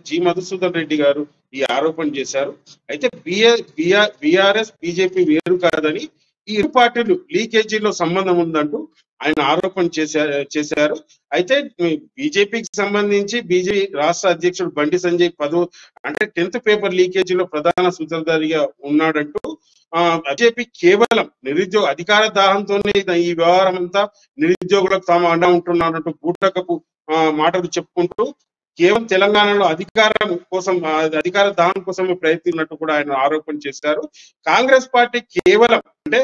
జి మధుసూదన్ రెడ్డి గారు ఈ ఆరోపణ చేశారు. అయితే బిఆర్ఎస్ బీజేపీ వేరు కాదని ఈ ఇరు పార్టీలు లీకేజీలో సంబంధం ఉందంటూ ఆయన ఆరోపణ చేశారు. అయితే బీజేపీకి సంబంధించి బీజేపీ రాష్ట్ర అధ్యక్షుడు బండి సంజయ్ 10th పేపర్ లీకేజీలో ప్రధాన సూత్రధారిగా ఉన్నాడంటూ బీజేపీ కేవలం నిరుద్యోగ అధికార దాహంతోనే ఈ వ్యవహారం అంతా నిరుద్యోగులకు తాము అండా ఉంటున్నారంటూ బూటకపు మాటలు చెప్పుకుంటూ కేవలం తెలంగాణలో అధికార దాహం కోసమే ప్రయత్నించినట్టు కూడా ఆయన ఆరోపణ చేశారు. కాంగ్రెస్ పార్టీ కేవలం అంటే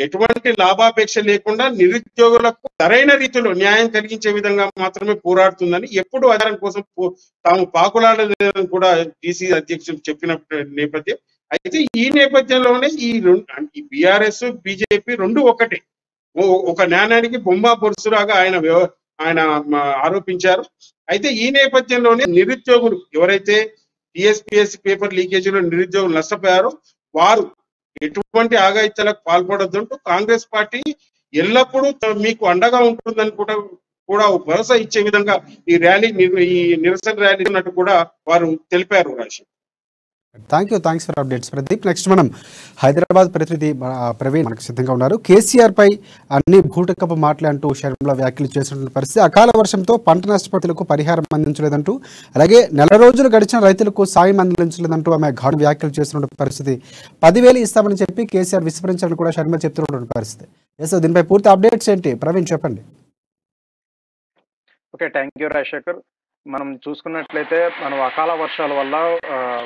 ఎటువంటి లాభాపేక్ష లేకుండా నిరుద్యోగులకు సరైన రీతిలో న్యాయం కలిగించే విధంగా మాత్రమే పోరాడుతుందని, ఎప్పుడు అధికారం కోసం తాము పాకులాడలేదని కూడా డిసి అధ్యక్షుడు చెప్పిన నేపథ్యం. అయితే ఈ నేపథ్యంలోనే ఈ బిఆర్ఎస్ బీజేపీ రెండు ఒకటే, ఒక నాణానికి బొమ్మ పొరుసులాగా ఆయన ఆరోపించారు. అయితే ఈ నేపథ్యంలోనే నిరుద్యోగులు ఎవరైతే టిఎస్పిఎస్సి పేపర్ లీకేజీలో నిరుద్యోగులు నష్టపోయారో వారు ఎటువంటి ఆగాయిత్యాలకు పాల్పడొద్దంటూ కాంగ్రెస్ పార్టీ ఎల్లప్పుడూ మీకు అండగా ఉంటుందని కూడా భరోసా ఇచ్చే విధంగా ఈ నిరసన ర్యాలీ ఉన్నట్టు కూడా వారు తెలిపారు. Raju, thanks for updates Pradeep. Next మనం హైదరాబాద్ ప్రతినిధి ప్రవీణ్ మనకు సిద్ధంగా ఉన్నారు. కేసీఆర్ పై అన్ని భూటకపు మాటలంటూ షర్మిల వ్యాఖ్యలు చేసినటువంటి పరిస్థితి. అకాల వర్షంతో పంట నష్టపోతులకు పరిహారం అందించలేదంటూ, అలాగే నెల రోజులు గడిచిన రైతులకు సాయం అందించలేదంటూ ఆమె ఘాటు వ్యాఖ్యలు చేస్తున్న పరిస్థితి. 10,000 ఇస్తామని చెప్పి కేసీఆర్ విస్మరించాలని కూడా షర్మిల చెప్తున్నటువంటి పరిస్థితి. ఎస్, దీనిపై పూర్తి అప్డేట్స్ ఏంటి ప్రవీణ్ చెప్పండి. Okay, thank you Rajasekhar. మనం చూసుకున్నట్లయితే అకాల వర్షాల వల్ల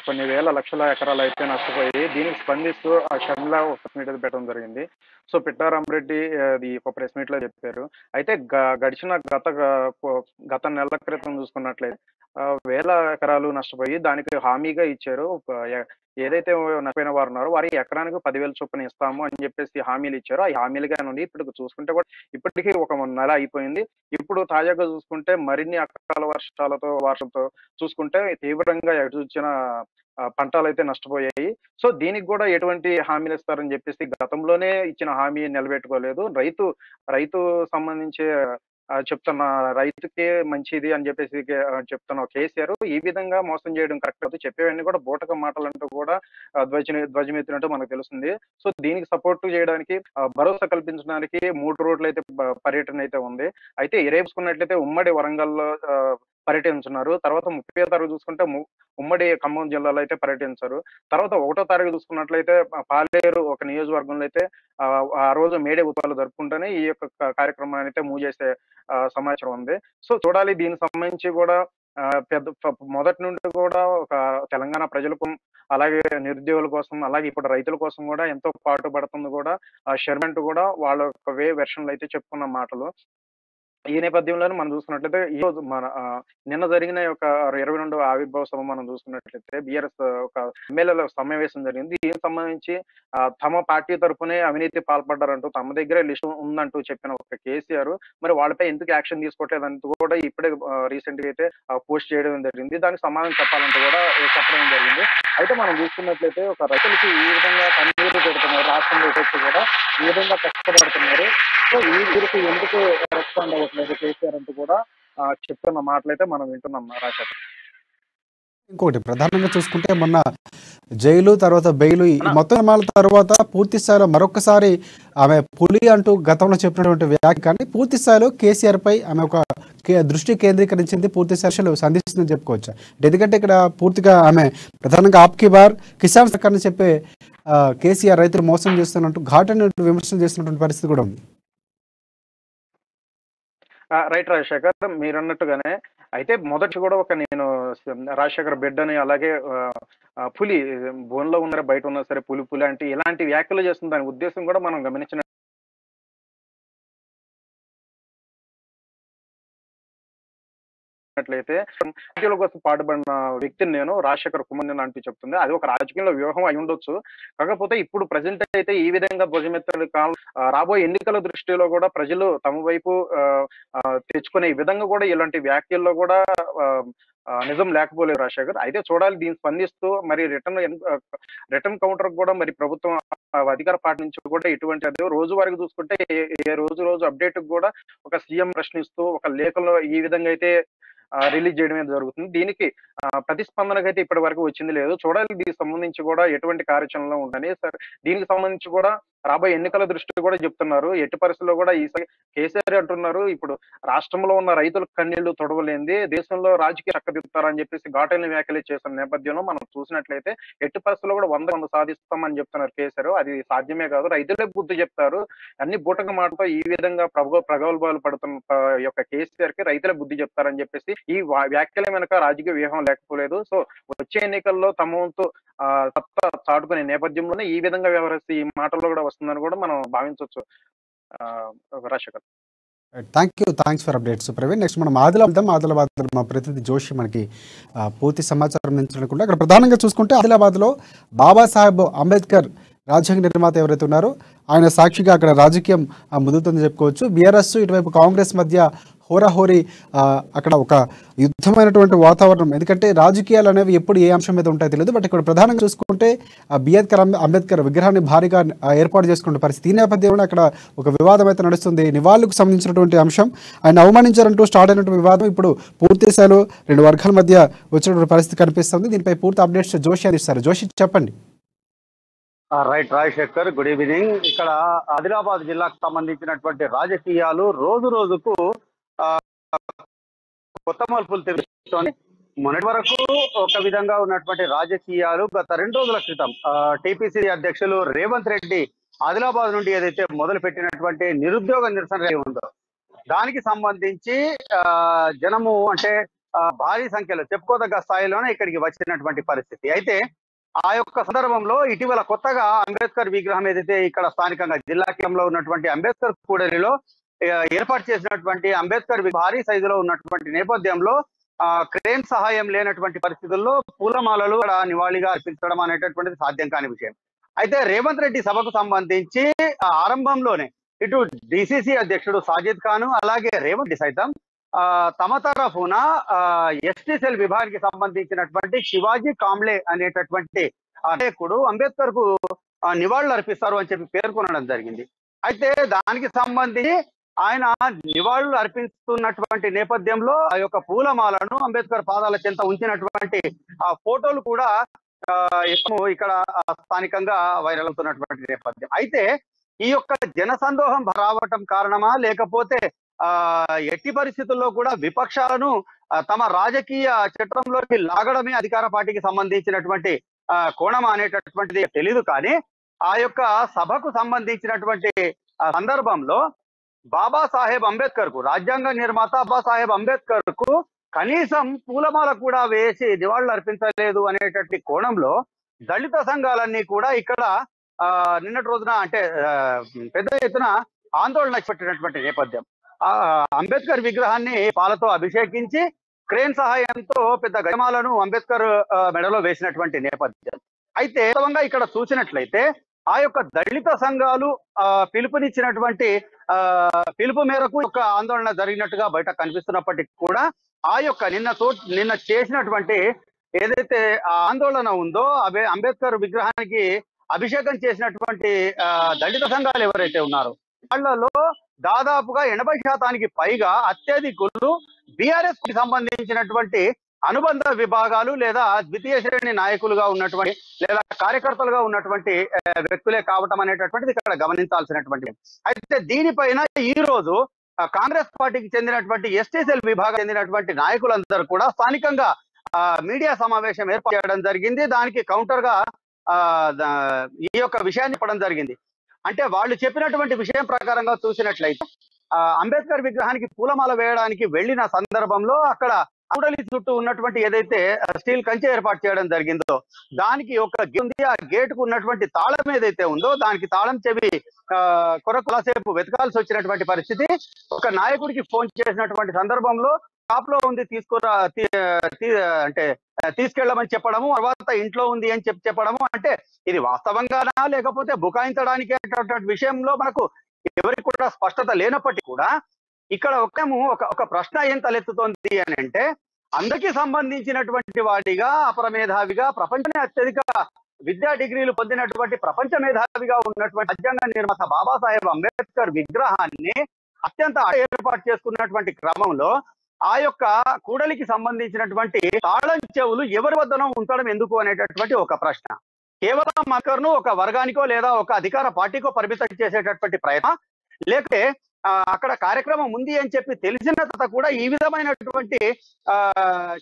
కొన్ని వేల లక్షల ఎకరాలు అయితే నష్టపోయి దీనికి స్పందిస్తూ ఆ షర్మిల ఒక ప్రెస్ మీట్ పెట్టడం జరిగింది. సో పిట్టారామరెడ్డి అది ఒక ప్రెస్ మీట్ లో చెప్పారు. అయితే గడిచిన గత నెల క్రితం చూసుకున్నట్లయితే వేల ఎకరాలు నష్టపోయి దానికి హామీగా ఇచ్చారు. ఏదైతే నష్టపోయిన వారు ఉన్నారో వారికి ఎకరానికి 10,000 చొప్పున ఇస్తాము అని చెప్పేసి హామీలు ఇచ్చారు. ఆ హామీలుగా నుండి ఇప్పుడు చూసుకుంటే కూడా ఇప్పటికీ ఒక నెల అయిపోయింది. ఇప్పుడు తాజాగా చూసుకుంటే మరిన్ని అకాల వర్షంతో చూసుకుంటే తీవ్రంగా ఎదుర్చిన పంటలు అయితే నష్టపోయాయి. సో దీనికి కూడా ఎటువంటి హామీలు ఇస్తారని చెప్పేసి గతంలోనే ఇచ్చిన హామీ నిలబెట్టుకోలేదు. రైతు సంబంధించి చెప్తున్న రైతుకే మంచిది అని చెప్పేసి చెప్తున్న కేసీఆర్ ఈ విధంగా మోసం చేయడం కరెక్ట్ కాదు. చెప్పేవన్నీ కూడా బూటక మాటలంటూ కూడా ధ్వజమెత్తినట్టు మనకు తెలుస్తుంది. సో దీనికి సపోర్ట్ చేయడానికి భరోసా కల్పించడానికి 3 రోడ్లు అయితే పర్యటన అయితే ఉంది. అయితే రేపుకున్నట్లయితే ఉమ్మడి వరంగల్లో పర్యటించున్నారు. తర్వాత 30వ తారీఖు చూసుకుంటే ఉమ్మడి ఖమ్మం జిల్లాలో అయితే పర్యటించారు. తర్వాత 1వ తారీఖు చూసుకున్నట్లయితే పాలేరు ఒక నియోజకవర్గంలో అయితే ఆ రోజు మేడే ఉత్సవాలు జరుపుకుంటూనే ఈ యొక్క కార్యక్రమాన్ని అయితే మూవ్ చేసే సమాచారం ఉంది. సో చూడాలి, దీనికి సంబంధించి కూడా మొదటి నుండి కూడా ఒక తెలంగాణ ప్రజలకు అలాగే నిరుద్యోగుల కోసం అలాగే ఇప్పుడు రైతుల కోసం కూడా ఎంతో పాటుపడుతుంది కూడా షర్మిల కూడా వాళ్ళ యొక్క వెర్షన్లు అయితే చెప్పుకున్న మాటలు. ఈ నేపథ్యంలోనే మనం చూసుకున్నట్లయితే ఈ రోజు నిన్న జరిగిన యొక్క 22వ ఆవిర్భావ సభ మనం చూసుకున్నట్లయితే బీఆర్ఎస్ ఒక ఎమ్మెల్యేల సమావేశం జరిగింది. దీనికి సంబంధించి తమ పార్టీ తరఫునే అవినీతి పాల్పడ్డారంటూ తమ దగ్గరే లిస్టు ఉందంటూ చెప్పిన ఒక కేసీఆర్ మరి వాళ్ళపై ఎందుకు యాక్షన్ తీసుకోవట్లేదంటూ కూడా ఇప్పుడే రీసెంట్ గా అయితే పోస్ట్ చేయడం జరిగింది. దానికి సమాధానం చెప్పాలంటూ కూడా చెప్పడం జరిగింది. అయితే మనం చూసుకున్నట్లయితే ఒక రైతులకి ఈ విధంగా కన్నీరు పెడుతున్నారు, రాష్ట్రంలో వచ్చి కూడా ఈ విధంగా కష్టపడుతున్నారు. సో ఈ వీరికి ఎందుకు రెస్పాండ్ అవ్వట్లేదు కేసీఆర్ అంటూ కూడా చెప్తున్న మాటలైతే మనం వింటున్నాం రాజశేఖర్. ఇంకోటి ప్రధానంగా చూసుకుంటే మొన్న జైలు తర్వాత బెయిలు మొత్తం తర్వాత పూర్తి స్థాయిలో మరొకసారి ఆమె పులి అంటూ గతంలో చెప్పినటువంటి వ్యాఖ్య కానీ పూర్తి స్థాయిలో కేసీఆర్ పై ఆమె ఒక దృష్టి కేంద్రీకరించింది, పూర్తి స్థాయిలో సంధిస్తుందని చెప్పుకోవచ్చు. ఎందుకంటే ఇక్కడ పూర్తిగా ఆమె ప్రధానంగా ఆప్కి బార్ కిసాన్ సర్కార్ని చెప్పే కేసీఆర్ రైతులు మోసం చేస్తున్నట్టు ఘాటైన విమర్శలు చేస్తున్నటువంటి పరిస్థితి కూడా ఉంది. రైట్ రాజశేఖర్, మీరు అన్నట్టుగానే అయితే మొదటి కూడా ఒక నేను రాజశేఖర్ బిడ్డ అని, అలాగే పులి బోన్లో ఉన్నా బయట ఉన్నా సరే పులి పులి అంటే ఇలాంటి వ్యాఖ్యలు చేస్తున్న దాని ఉద్దేశం కూడా మనం గమనించిన ట్లయితే పార్టీల కోసం పాటుపడిన వ్యక్తిని నేను రాజశేఖర్ కుమార్ అంటూ చెప్తుంది. అది ఒక రాజకీయంలో వ్యూహం అయి ఉండొచ్చు. కాకపోతే ఇప్పుడు ప్రజెంట్ అయితే ఈ విధంగా భుజమెత్తడి రాబోయే ఎన్నికల దృష్టిలో కూడా ప్రజలు తమ వైపు తెచ్చుకునే విధంగా కూడా ఇలాంటి వ్యాఖ్యల్లో కూడా నిజం లేకపోలేదు రాజశేఖర్. అయితే చూడాలి, దీన్ని స్పందిస్తూ మరి రిటర్న్ కౌంటర్ కూడా మరి ప్రభుత్వం అధికార పార్టీ నుంచి కూడా ఎటువంటి అదే రోజు వరకు చూసుకుంటే ఏ రోజు అప్డేట్ కూడా ఒక సీఎం ప్రశ్నిస్తూ ఒక లేఖలో ఈ విధంగా అయితే రిలీజ్ చేయడమే జరుగుతుంది. దీనికి ప్రతిస్పందనకు అయితే ఇప్పటి వరకు వచ్చింది లేదు. చూడాలి దీనికి సంబంధించి కూడా ఎటువంటి కార్యాచరణలో ఉందని. సరే, దీనికి సంబంధించి కూడా రాబోయే ఎన్నికల దృష్టి కూడా చెప్తున్నారు. ఎట్టి పరిస్థితుల్లో కూడా ఈసారి కేసీఆర్ అంటున్నారు, ఇప్పుడు రాష్ట్రంలో ఉన్న రైతుల కన్నీళ్లు తొడవలేంది దేశంలో రాజకీయ చక్కదిద్దుతారని చెప్పేసి ఘాటైన వ్యాఖ్యలు చేసిన నేపథ్యంలో మనం చూసినట్లయితే ఎట్టి పరిస్థితుల్లో కూడా 100 సాధిస్తామని చెప్తున్నారు కేసీఆర్. అది సాధ్యమే కాదు, రైతులే బుద్ధి చెప్తారు. అన్ని బూటక మాటతో ఈ విధంగా ప్రగల్భాలు పడుతున్న యొక్క కేసీఆర్ కి రైతులే బుద్ధి చెప్తారని చెప్పేసి ఈ వ్యాఖ్యల వెనక రాజకీయ వ్యూహం లేకపోలేదు. సో వచ్చే ఎన్నికల్లో తమ వంతు సత్తా చాటుకునే నేపథ్యంలోనే ఈ విధంగా వ్యవహరిస్తే ఈ మాటల్లో కూడా వస్తుందని కూడా మనం భావించవచ్చు. Rajasekhar, thanks for updates Praveen. Next మనం ఆదిలాబాద్ మా ప్రతినిధి జోషి మనకి పూర్తి సమాచారం అందించకుండా, అక్కడ ప్రధానంగా చూసుకుంటే ఆదిలాబాద్లో బాబాసాహెబ్ అంబేద్కర్ రాజ్యాంగ నిర్మాత ఎవరైతే ఉన్నారో ఆయన సాక్షిగా అక్కడ రాజకీయం ముదురుతుందని చెప్పుకోవచ్చు. బీఆర్ఎస్ ఇటువైపు కాంగ్రెస్ మధ్య హోరాహోరీ అక్కడ ఒక యుద్ధమైనటువంటి వాతావరణం. ఎందుకంటే రాజకీయాలు అనేవి ఎప్పుడు ఏ అంశం మీద ఉంటాయో తెలియదు. బట్ ఇక్కడ ప్రధానంగా చూసుకుంటే అంబేద్కర్ విగ్రహాన్ని భారీగా ఏర్పాటు చేసుకునే పరిస్థితి. ఈ నేపథ్యంలో అక్కడ ఒక వివాదం అయితే నడుస్తుంది. నివాళులకు సంబంధించినటువంటి అంశం, ఆయన అవమానించారంటూ స్టార్ట్ అయినటువంటి వివాదం ఇప్పుడు పూర్తి స్థాయిలో 2 వర్గాల మధ్య వచ్చినటువంటి పరిస్థితి కనిపిస్తుంది. దీనిపై పూర్తి అప్డేట్స్ జోషి అందిస్తారు. జోషి, చెప్పండి. Right Rajasekhar, good evening. ఇక్కడ ఆదిలాబాద్ జిల్లాకు సంబంధించినటువంటి రాజకీయాలు రోజు రోజుకు కొత్త మలుపులు తిరుగుతోంది. మొన్నటి వరకు ఒక విధంగా ఉన్నటువంటి రాజకీయాలు గత 2 రోజుల క్రితం టీపీసీసీ అధ్యక్షులు రేవంత్ రెడ్డి ఆదిలాబాద్ నుండి ఏదైతే మొదలు పెట్టినటువంటి నిరుద్యోగ నిరసన ర్యాలీ ఉందో దానికి సంబంధించి జనము అంటే భారీ సంఖ్యలో చెప్పుకోదగ్గ స్థాయిలోనే ఇక్కడికి వచ్చినటువంటి పరిస్థితి. అయితే ఆ యొక్క సందర్భంలో ఇటీవల కొత్తగా అంబేద్కర్ విగ్రహం ఏదైతే ఇక్కడ స్థానికంగా జిల్లా కేంద్రంలో ఉన్నటువంటి అంబేద్కర్ కూడలిలో ఏర్పాటు చేసినటువంటి అంబేద్కర్ భారీ సైజులో ఉన్నటువంటి నేపథ్యంలో క్రేన్ సహాయం లేనటువంటి పరిస్థితుల్లో పూలమాలలు నివాళిగా అర్పించడం అనేటటువంటిది సాధ్యం కాని విషయం. అయితే రేవంత్ రెడ్డి సభకు సంబంధించి ఆరంభంలోనే ఇటు డిసిసి అధ్యక్షుడు సాజిద్ ఖాన్ అలాగే రేవంత్ రెడ్డి సైతం తమ తరఫున ఎస్టీ సెల్ విభాగానికి సంబంధించినటువంటి శివాజీ కాంబ్లే అనేటటువంటి నాయకుడు అంబేద్కర్ కు నివాళులు అర్పిస్తారు అని చెప్పి పేర్కొనడం జరిగింది. అయితే దానికి సంబంధించి ఆయన నివాళులు అర్పిస్తున్నటువంటి నేపథ్యంలో ఆ యొక్క పూలమాలను అంబేద్కర్ పాదాల చెంత ఉంచినటువంటి ఆ ఫోటోలు కూడా ఇక్కడ స్థానికంగా వైరల్ అవుతున్నటువంటి నేపథ్యం. అయితే ఈ యొక్క జనసందోహం రావటం కారణమా, లేకపోతే ఎట్టి పరిస్థితుల్లో కూడా విపక్షాలను తమ రాజకీయ చట్రంలోకి లాగడమే అధికార పార్టీకి సంబంధించినటువంటి కోణం అనేటటువంటిది తెలీదు. కానీ ఆ యొక్క సభకు సంబంధించినటువంటి సందర్భంలో బాబాసాహెబ్ అంబేద్కర్ కు, రాజ్యాంగ నిర్మాత బాబాసాహెబ్ అంబేద్కర్ కు కనీసం పూలమాల కూడా వేసి నివాళులు అర్పించలేదు అనేటటువంటి కోణంలో దళిత సంఘాలన్నీ కూడా ఇక్కడ నిన్నటి రోజున అంటే పెద్ద ఎత్తున ఆందోళన పెట్టినటువంటి నేపథ్యం. అంబేద్కర్ విగ్రహాన్ని పాలతో అభిషేకించి క్రేన్ సహాయంతో పెద్ద గజమాలను అంబేద్కర్ మెడలో వేసినటువంటి నేపథ్యం. అయితే వాస్తవంగా ఇక్కడ చూసినట్లయితే ఆ యొక్క దళిత సంఘాలు పిలుపునిచ్చినటువంటి పిలుపు మేరకు ఒక ఆందోళన జరిగినట్టుగా బయట కనిపిస్తున్నప్పటికీ కూడా ఆ యొక్క నిన్న చేసినటువంటి ఏదైతే ఆందోళన ఉందో అంబేద్కర్ విగ్రహానికి అభిషేకం చేసినటువంటి దళిత సంఘాలు ఎవరైతే ఉన్నారో వాళ్ళలో దాదాపుగా 80% పైగా అత్యధికులు బీఆర్ఎస్ కి సంబంధించినటువంటి అనుబంధ విభాగాలు లేదా ద్వితీయ శ్రేణి నాయకులుగా ఉన్నటువంటి లేదా కార్యకర్తలుగా ఉన్నటువంటి వ్యక్తులే కావటం అనేటటువంటిది ఇక్కడ గమనించాల్సినటువంటి. అయితే దీనిపైన ఈ రోజు కాంగ్రెస్ పార్టీకి చెందినటువంటి ఎస్టీ సెల్ విభాగం చెందినటువంటి నాయకులందరూ కూడా స్థానికంగా మీడియా సమావేశం ఏర్పాటు చేయడం జరిగింది. దానికి కౌంటర్ గా ఈ యొక్క విషయాన్ని చెప్పడం జరిగింది. అంటే వాళ్ళు చెప్పినటువంటి విషయం ప్రకారంగా చూసినట్లయితే అంబేద్కర్ విగ్రహానికి పూలమాల వేయడానికి వెళ్లిన సందర్భంలో అక్కడ కూడలి చుట్టూ ఉన్నటువంటి ఏదైతే స్టీల్ కంచె ఏర్పాటు చేయడం జరిగిందో దానికి ఒక గేట్ ఉంది. ఆ గేట్ కు ఉన్నటువంటి తాళం ఏదైతే ఉందో దానికి తాళం చెవి కొరసేపు వెతకాల్సి వచ్చినటువంటి పరిస్థితి. ఒక నాయకుడికి ఫోన్ చేసినటువంటి సందర్భంలో షాప్ లో ఉంది అంటే తీసుకెళ్లమని చెప్పడము, తర్వాత ఇంట్లో ఉంది అని చెప్పడము. అంటే ఇది వాస్తవంగానా లేకపోతే బుకాయించడానికి అనేటువంటి విషయంలో మనకు ఎవరికి కూడా స్పష్టత లేనప్పటికీ కూడా ఇక్కడ ఒక ప్రశ్న ఏం తలెత్తుతోంది అని అంటే, అందరికీ సంబంధించినటువంటి వాడిగా అపరమేధావిగా ప్రపంచమే అత్యధిక విద్యా డిగ్రీలు పొందినటువంటి ప్రపంచ మేధావిగా ఉన్నటువంటి రాజ్యాంగ నిర్మాత బాబాసాహెబ్ అంబేద్కర్ విగ్రహాన్ని అత్యంత ఏర్పాటు చేసుకున్నటువంటి క్రమంలో ఆ యొక్క కూడలికి సంబంధించినటువంటి తాళం చెవులు ఎవరి వద్దనో ఉంచడం ఎందుకు అనేటటువంటి ఒక ప్రశ్న. కేవలం అంబేద్కర్ను ఒక వర్గానికో లేదా ఒక అధికార పార్టీకో పరిమితం చేసేటటువంటి ప్రయత్నం, లేకపోతే అక్కడ కార్యక్రమం ఉంది అని చెప్పి తెలిసిన తర్వాత కూడా ఈ విధమైనటువంటి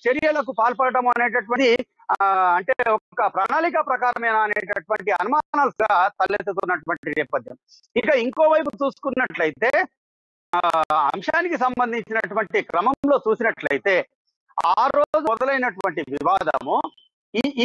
చర్యలకు పాల్పడటం అనేటటువంటి అంటే ఒక ప్రణాళిక ప్రకారమేనా అనేటటువంటి అనుమానాలుగా తలెత్తుతున్నటువంటి నేపథ్యం. ఇక ఇంకోవైపు చూసుకున్నట్లయితే అంశానికి సంబంధించినటువంటి క్రమంలో చూసినట్లయితే ఆ రోజు మొదలైనటువంటి వివాదము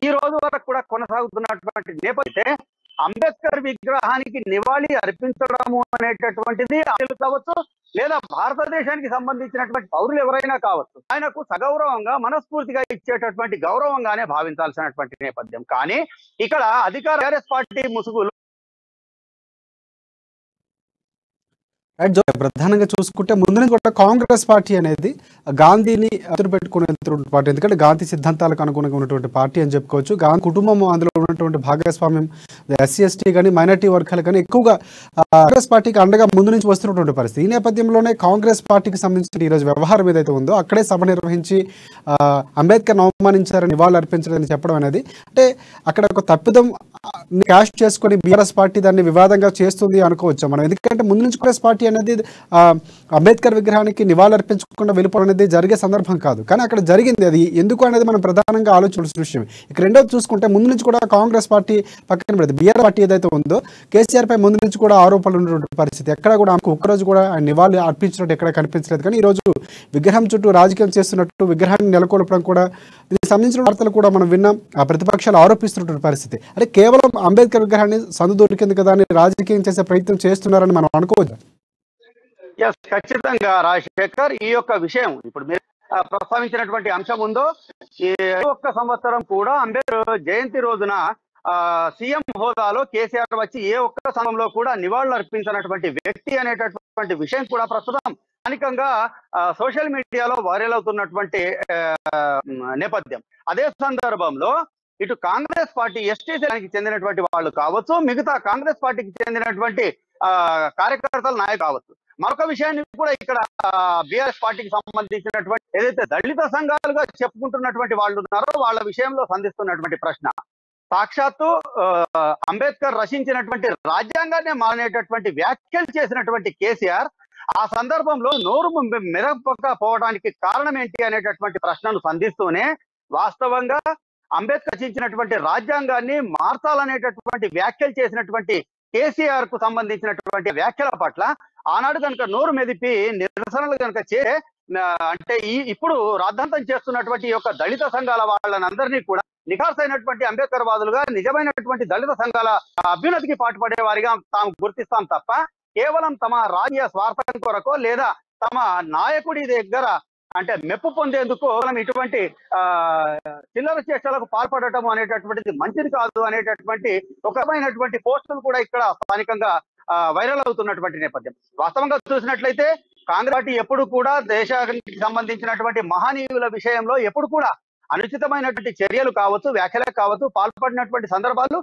ఈ రోజు వరకు కూడా కొనసాగుతున్నటువంటి నేపథ్యం అంబేద్కర్ విగ్రహానికి నివాళి అర్పించడము అనేటటువంటిది కావచ్చు, లేదా భారతదేశానికి సంబంధించినటువంటి పౌరులు ఎవరైనా కావచ్చు, ఆయనకు సగౌరవంగా మనస్ఫూర్తిగా ఇచ్చేటటువంటి గౌరవంగానే భావించాల్సినటువంటి నేపథ్యం. కానీ ఇక్కడ అధికార కాంగ్రెస్ పార్టీ ముసుగులు ప్రధానంగా చూసుకుంటే ముందు నుంచి కూడా కాంగ్రెస్ పార్టీ అనేది గాంధీని ఎదురుపెట్టుకునేటువంటి పార్టీ. ఎందుకంటే గాంధీ సిద్ధాంతాలకు అనుగుణంగా ఉన్నటువంటి పార్టీ అని చెప్పుకోవచ్చు. గాంధీ కుటుంబం అందులో ఉన్నటువంటి భాగస్వామ్యం ఎస్సీ ఎస్టీ కానీ మైనార్టీ వర్గాలు కానీ ఎక్కువగా కాంగ్రెస్ పార్టీకి అండగా ముందు నుంచి వస్తున్నటువంటి పరిస్థితి. ఈ నేపథ్యంలోనే కాంగ్రెస్ పార్టీకి సంబంధించిన ఈరోజు వ్యవహారం ఏదైతే ఉందో అక్కడే సభ నిర్వహించి అంబేద్కర్ అవమానించారని నివాళులు అర్పించడానికి చెప్పడం అనేది, అంటే అక్కడ ఒక తప్పిదం క్యాష్ చేసుకొని బీఆర్ఎస్ పార్టీ దాన్ని వివాదంగా చేస్తుంది అనుకోవచ్చు మనం. ఎందుకంటే ముందు నుంచి కాంగ్రెస్ పార్టీ అనేది అంబేద్కర్ విగ్రహానికి నివాళులు అర్పించకుండా వెళ్ళిపోవడం అనేది జరిగే సందర్భం కాదు. కానీ అక్కడ జరిగింది. అది ఎందుకు అనేది మనం ప్రధానంగా ఆలోచించాల్సిన విషయం. ఇక రెండోది చూసుకుంటే ముందు నుంచి కూడా కాంగ్రెస్ పార్టీ పక్కన పెడితే బీఆర్ఎస్ పార్టీ ఏదైతే ఉందో కేసీఆర్ పై ముందు నుంచి కూడా ఆరోపణలు ఉన్నటువంటి పరిస్థితి. ఎక్కడ కూడా ఆమెకు ఒక్కరోజు కూడా నివాళులు అర్పించినట్టు ఎక్కడ కనిపించలేదు. కానీ ఈరోజు విగ్రహం చుట్టూ రాజకీయం చేస్తున్నట్టు విగ్రహాన్ని నెలకొల్పడం కూడా దీనికి సంబంధించిన వార్తలు కూడా మనం విన్నాం. ఆ ప్రతిపక్షాలు ఆరోపిస్తున్నటువంటి పరిస్థితి. అంటే కేవలం అంబేద్కర్ విగ్రహాన్ని సందు దొరికింది కదా అని రాజకీయం చేసే ప్రయత్నం చేస్తున్నారని మనం అనుకోవచ్చు. ఖచ్చితంగా రాజశేఖర్, ఈ యొక్క విషయం ఇప్పుడు మీరు ప్రస్తావించినటువంటి అంశం ఉందో, ఈ ఒక్క సంవత్సరం కూడా అంబేద్కర్ జయంతి రోజున సీఎం హోదాలో కేసీఆర్ వచ్చి ఏ ఒక్క సమయంలో కూడా నివాళులు అర్పించినటువంటి వ్యక్తి అనేటటువంటి విషయం కూడా ప్రస్తుతం స్థానికంగా సోషల్ మీడియాలో వైరల్ అవుతున్నటువంటి నేపథ్యం. అదే సందర్భంలో ఇటు కాంగ్రెస్ పార్టీ ఎస్టీసీకి చెందినటువంటి వాళ్ళు కావచ్చు, మిగతా కాంగ్రెస్ పార్టీకి చెందినటువంటి కార్యకర్తల నాయకులు కావచ్చు. మరొక విషయాన్ని కూడా ఇక్కడ బీఆర్ఎస్ పార్టీకి సంబంధించినటువంటి ఏదైతే దళిత సంఘాలుగా చెప్పుకుంటున్నటువంటి వాళ్ళు ఉన్నారో వాళ్ళ విషయంలో సంధిస్తున్నటువంటి ప్రశ్న, సాక్షాత్తు అంబేద్కర్ రచించినటువంటి రాజ్యాంగాన్ని మానేటటువంటి వ్యాఖ్యలు చేసినటువంటి కేసీఆర్ ఆ సందర్భంలో నోరు మెదపకపోవడానికి కారణం ఏంటి అనేటటువంటి ప్రశ్నను సంధిస్తూనే వాస్తవంగా అంబేద్కర్ రచించినటువంటి రాజ్యాంగాన్ని మార్చాలనేటటువంటి వ్యాఖ్యలు చేసినటువంటి కేసీఆర్ కు సంబంధించినటువంటి వ్యాఖ్యల పట్ల ఆనాడు కనుక నోరు మెదిపి నిరసనలు కనుక అంటే ఇప్పుడు రాద్ధాంతం చేస్తున్నటువంటి యొక్క దళిత సంఘాల వాళ్ళనందరినీ కూడా నిఖార్సైనటువంటి అంబేద్కర్ వాదులుగా, నిజమైనటువంటి దళిత సంఘాల అభ్యున్నతికి పాటుపడే వారిగా తాము గుర్తిస్తాం తప్ప కేవలం తమ రాజకీయ స్వార్థం కొరకో లేదా తమ నాయకుడి దగ్గర అంటే మెప్పు పొందేందుకు ఇటువంటి చిల్లర చేష్టలకు పాల్పడటం అనేటటువంటిది మంచిది కాదు అనేటటువంటి ఒకమైనటువంటి పోస్టులు కూడా ఇక్కడ స్థానికంగా వైరల్ అవుతున్నటువంటి నేపథ్యం. వాస్తవంగా చూసినట్లయితే కాంగ్రెస్ పార్టీ ఎప్పుడు కూడా దేశానికి సంబంధించినటువంటి మహనీయుల విషయంలో ఎప్పుడు కూడా అనుచితమైనటువంటి చర్యలు కావచ్చు, వ్యాఖ్యలు కావచ్చు పాల్పడినటువంటి సందర్భాలు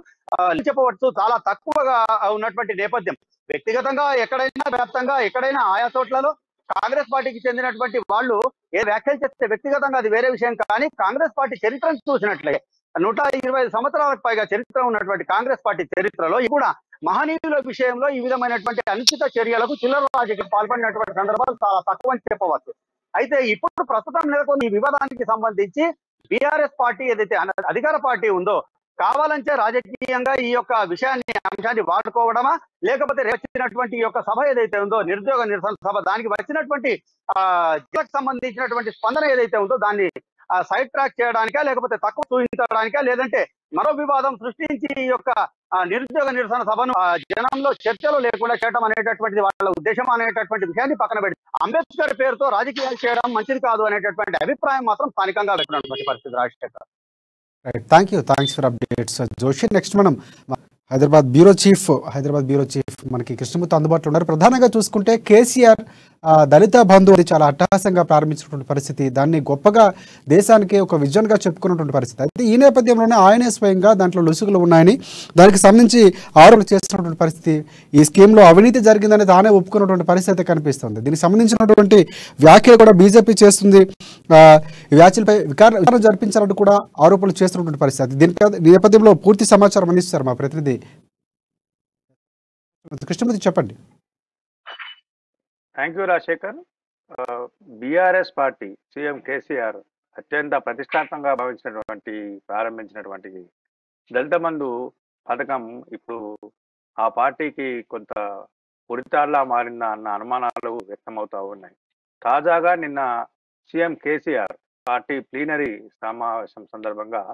చెప్పవచ్చు చాలా తక్కువగా ఉన్నటువంటి నేపథ్యం. వ్యక్తిగతంగా ఎక్కడైనా వ్యాప్తంగా ఎక్కడైనా ఆయా చోట్లలో కాంగ్రెస్ పార్టీకి చెందినటువంటి వాళ్ళు ఏ వ్యాఖ్యలు చేస్తే వ్యక్తిగతంగా అది వేరే విషయం. కానీ కాంగ్రెస్ పార్టీ చరిత్రను చూసినట్లయితే 125 సంవత్సరాలకు పైగా చరిత్ర ఉన్నటువంటి కాంగ్రెస్ పార్టీ చరిత్రలో కూడా మహనీయుల విషయంలో ఈ విధమైనటువంటి అనుచిత చర్యలకు చిల్లర రాజకీయం పాల్పడినటువంటి సందర్భాలు చాలా తక్కువ అని చెప్పవచ్చు. అయితే ఇప్పుడు ప్రస్తుతం నెలకొన్న ఈ వివాదానికి సంబంధించి బీఆర్ఎస్ పార్టీ ఏదైతే అధికార పార్టీ ఉందో కావాలంటే రాజకీయంగా ఈ యొక్క అంశాన్ని వాడుకోవడమా, లేకపోతే వచ్చినటువంటి ఈ యొక్క సభ ఏదైతే ఉందో నిరుద్యోగ నిరసన సభ, దానికి వచ్చినటువంటి జిల్లాకు సంబంధించినటువంటి స్పందన ఏదైతే ఉందో దాన్ని సైడ్ ట్రాక్ చేయడానికా, లేకపోతే తక్కువ చూపించడానికా, లేదంటే మరో వివాదం సృష్టించి ఈ యొక్క నిరుద్యోగ నిరసన సభను జనంలో చర్చలు లేకుండా చేయడం అనేటటువంటిది వాళ్ళ ఉద్దేశం అనేటటువంటి విషయాన్ని పక్కన పెట్టి అంబేద్కర్ పేరుతో రాజకీయాలు చేయడం మంచిది కాదు అనేటటువంటి అభిప్రాయం మాత్రం స్థానికంగా వ్యక్తమైనటువంటి పరిస్థితి. Rajasekhar, thanks for updates Joshi. Next మనం హైదరాబాద్ బ్యూరో చీఫ్ మనకి కృష్ణమూర్తి అందుబాటులో ఉన్నారు. ప్రధానంగా చూసుకుంటే కేసీఆర్ దళిత బంధు అది చాలా అట్టహాసంగా ప్రారంభించినటువంటి పరిస్థితి, దాన్ని గొప్పగా దేశానికి ఒక విజన్గా చెప్పుకున్నటువంటి పరిస్థితి. అయితే ఈ నేపథ్యంలోనే ఆయనే స్వయంగా దాంట్లో లొసుగులు ఉన్నాయని, దానికి సంబంధించి ఆరోపణలు చేస్తున్నటువంటి పరిస్థితి, ఈ స్కీమ్లో అవినీతి జరిగిందని తానే ఒప్పుకున్నటువంటి పరిస్థితి కనిపిస్తుంది. దీనికి సంబంధించినటువంటి వ్యాఖ్యలు కూడా బీజేపీ చేస్తుంది. ఈ వ్యాఖ్యలపై విచారణ జరిపించాలంటూ కూడా ఆరోపణలు చేస్తున్నటువంటి పరిస్థితి. దీని నేపథ్యంలో పూర్తి సమాచారం అందిస్తారు మా ప్రతినిధి కృష్ణమూర్తి, చెప్పండి. Thank you Rajasekhar. BRS party CM KCR అత్యంత ప్రతిష్టాత్మకంగా ప్రారంభించినటువంటి దళిత బంధు పథకం ఇప్పుడు ఆ పార్టీకి కొంత ఉరితాళ్లా మారిందా అన్న అనుమానాలు వ్యక్తమవుతా ఉన్నాయి. తాజాగా నిన్న సీఎం కేసీఆర్ పార్టీ ప్లీనరీ సమావేశం సందర్భంగా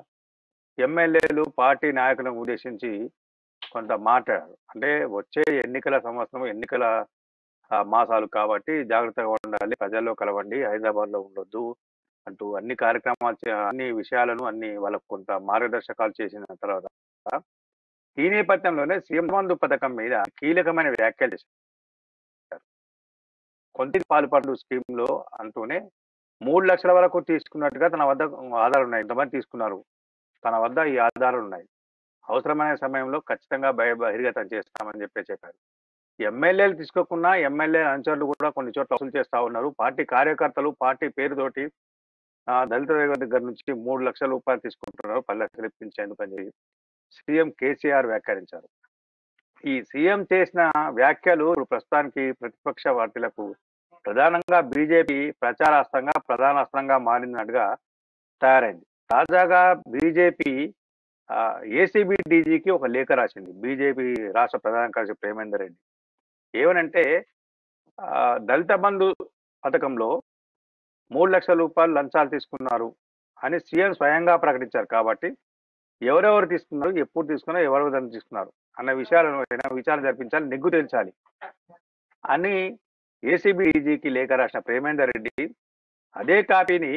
ఎమ్మెల్యేలు పార్టీ నాయకులను ఉద్దేశించి కొంత మాట్లాడారు. అంటే వచ్చే ఎన్నికల సంవత్సరం, ఎన్నికల మాసాలు కాబట్టి జాగ్రత్తగా ఉండాలి, ప్రజల్లో కలవండి, హైదరాబాద్లో ఉండొద్దు అంటూ అన్ని కార్యక్రమాలు, అన్ని విషయాలను వాళ్ళకు కొంత మార్గదర్శకాలు చేసిన తర్వాత ఈ నేపథ్యంలోనే సీఎం బంధు పథకం మీద కీలకమైన వ్యాఖ్యలు చేశారు. కొంత పాల్పడు స్కీమ్ లో అంటూనే 3 లక్షల వరకు తీసుకున్నట్టుగా తన వద్ద ఆధారాలు ఉన్నాయి, ఇంతమంది తీసుకున్నారు, తన వద్ద ఈ ఆధారాలు ఉన్నాయి, అవసరమైన సమయంలో ఖచ్చితంగా బహిర్గతం చేస్తామని చెప్పారు. ఎమ్మెల్యేలు తీసుకోకుండా ఎమ్మెల్యే అనుచరులు కూడా కొన్ని చోట్ల వసూలు చేస్తా ఉన్నారు. పార్టీ కార్యకర్తలు పార్టీ పేరుతోటి దళిత దగ్గర నుంచి 3 లక్షల రూపాయలు తీసుకుంటున్నారు, 10 లక్షలు ఇప్పించేందుకని చెప్పి సీఎం కేసీఆర్ వ్యాఖ్యానించారు. ఈ సీఎం చేసిన వ్యాఖ్యలు ప్రస్తుతానికి ప్రతిపక్ష పార్టీలకు ప్రధానంగా బీజేపీ ప్రచారాస్త్రంగా ప్రధానాస్త్రంగా మారినట్టుగా తయారైంది. తాజాగా బీజేపీ ఏసీబీ డీజీకి ఒక లేఖ రాసింది. బీజేపీ రాష్ట్ర ప్రధాన కార్యదర్శి ప్రేమేందర్ రెడ్డి ఏమనంటే, దళిత బంధు పథకంలో 3 లక్షల రూపాయలు లంచాలు తీసుకున్నారు అని సీఎం స్వయంగా ప్రకటించారు. కాబట్టి ఎవరెవరు తీసుకున్నారు, ఎప్పుడు తీసుకున్నారు, ఎవరెవరు తీసుకున్నారు అన్న విషయాలను విచారణ జరిపించాలి, నిగ్గు తేల్చాలి అని ఏసీబీ డీజీకి లేఖ రాసిన ప్రేమేందర్ రెడ్డి అదే కాపీని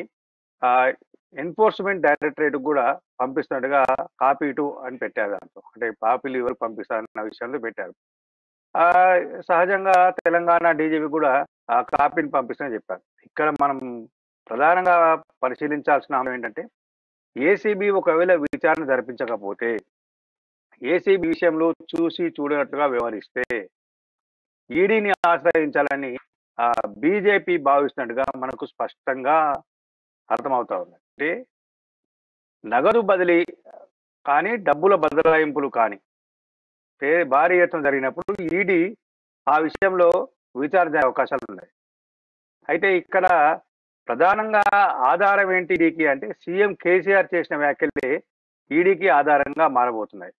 ఎన్ఫోర్స్మెంట్ డైరెక్టరేట్ కూడా పంపిస్తున్నట్టుగా కాపీ 2 అని పెట్టారు. దాంట్లో అంటే కాపీలు ఎవరు పంపిస్తారన్న విషయంలో పెట్టారు. సహజంగా తెలంగాణ డీజీపీ కూడా ఆ కాపీని పంపిస్తారని చెప్పారు. ఇక్కడ మనం ప్రధానంగా పరిశీలించాల్సిన అంశం ఏంటంటే, ఏసీబీ ఒకవేళ విచారణ జరిపించకపోతే, ఏసీబీ విషయంలో చూసి చూడనట్టుగా వ్యవహరిస్తే ఈడీని ఆశ్రయించాలని బీజేపీ భావిస్తున్నట్టుగా మనకు స్పష్టంగా అర్థమవుతా ఉంది. అంటే నగదు బదిలీ కానీ, డబ్బుల బదలాయింపులు కానీ భారీ ఎత్తున జరిగినప్పుడు ఈడీ ఆ విషయంలో విచారణ జరిగే అవకాశాలు ఉన్నాయి. అయితే ఇక్కడ ప్రధానంగా ఆధారం ఏంటి ఈడీకి అంటే, సీఎం కేసీఆర్ చేసిన వ్యాఖ్యలే ఈడీకి ఆధారంగా మారబోతున్నాయి.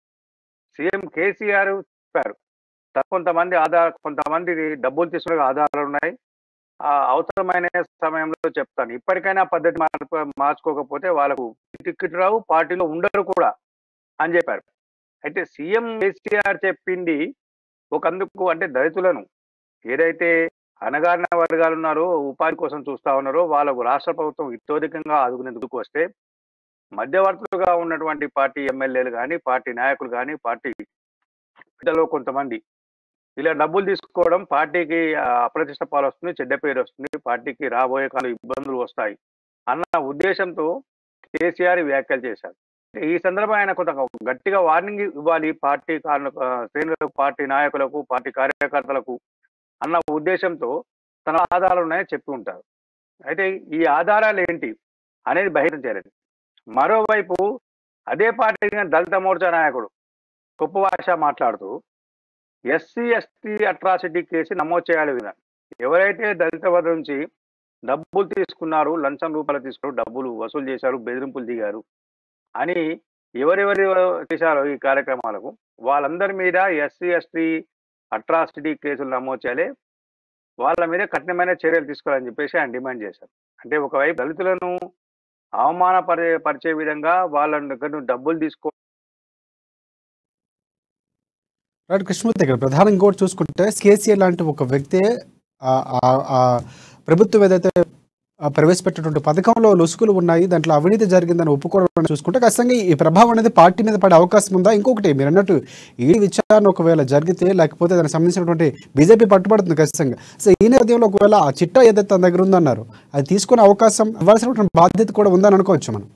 సీఎం కేసీఆర్ చెప్పారు, కొంతమంది డబ్బులు తీసుకునే ఆధారాలు ఉన్నాయి, అవసరమైన సమయంలో చెప్తాను, ఇప్పటికైనా పద్ధతి మార్చుకోకపోతే వాళ్ళకు టికెట్ రావు, పార్టీలో ఉండరు కూడా అని చెప్పారు. అయితే సీఎం కేసీఆర్ చెప్పింది ఒకందుకు, అంటే దళితులను ఏదైతే అణగారిన వర్గాలు ఉన్నారో, ఉపాధి కోసం చూస్తా ఉన్నారో వాళ్ళకు రాష్ట్ర ప్రభుత్వం ఇతోధికంగా ఆదుకునేందుకు వస్తే, మధ్యవర్తులుగా ఉన్నటువంటి పార్టీ ఎమ్మెల్యేలు కానీ, పార్టీ నాయకులు కానీ, పార్టీ పెద్దలో కొంతమంది ఇలా డబ్బులు తీసుకోవడం పార్టీకి అప్రతిష్ట పాలు వస్తుంది, చెడ్డ పేరు వస్తుంది, పార్టీకి రాబోయే కాలం ఇబ్బందులు వస్తాయి అన్న ఉద్దేశంతో కేసీఆర్ వ్యాఖ్యలు చేశారు. ఈ సందర్భంగా ఆయన కొంత గట్టిగా వార్నింగ్ ఇవ్వాలి పార్టీ శ్రేణులకు, పార్టీ నాయకులకు, పార్టీ కార్యకర్తలకు అన్న ఉద్దేశంతో తన ఆధారాలు ఉన్నాయని చెప్పి ఉంటారు. అయితే ఈ ఆధారాలు ఏంటి అనేది బహిరంగం చేయలేదు. మరోవైపు అదే పార్టీ దళిత మోర్చా నాయకుడు గొప్ప భాష మాట్లాడుతూ ఎస్సీ ఎస్టీ అట్రాసిటీ కేసు నమోదు చేయాలి విధానం, ఎవరైతే దళిత వద్ద నుంచి డబ్బులు తీసుకున్నారు, లంచం రూపాయలు తీసుకున్నారు, డబ్బులు వసూలు చేశారు, బెదిరింపులు దిగారు అని ఎవరెవరు చేశారో ఈ కార్యక్రమాలకు వాళ్ళందరి మీద ఎస్సీ ఎస్టీ అట్రాసిటీ కేసులు నమోదు చేయాలి, వాళ్ళ మీద కఠినమైన చర్యలు తీసుకోవాలని చెప్పేసి ఆయన డిమాండ్ చేశారు. అంటే ఒకవైపు దళితులను పరిచే విధంగా వాళ్ళ దగ్గర నుండి డబ్బులు తీసుకో రైట్ కృష్ణమూర్తి దగ్గర ప్రధానంగా ఇంకోటి చూసుకుంటే కేసీఆర్ లాంటి ఒక వ్యక్తి ప్రభుత్వం ఏదైతే ప్రవేశపెట్టినటువంటి పథకంలో లొసుగులు ఉన్నాయి, దాంట్లో అవినీతి జరిగిందని ఒప్పుకోవడం చూసుకుంటే ఖచ్చితంగా ఈ ప్రభావం అనేది పార్టీ మీద పడే అవకాశం ఉందా? ఇంకొకటి మీరు అన్నట్టు ఈ విచారణ ఒకవేళ జరిగితే లేకపోతే దానికి సంబంధించినటువంటి బీజేపీ పట్టుబడుతుంది ఖచ్చితంగా. సో ఈ నేపథ్యంలో ఒకవేళ ఆ చిట్టా ఏదైతే తన దగ్గర ఉందన్నారు అది తీసుకునే అవకాశం ఇవ్వాల్సినటువంటి బాధ్యత కూడా ఉందని అనుకోవచ్చు మనం.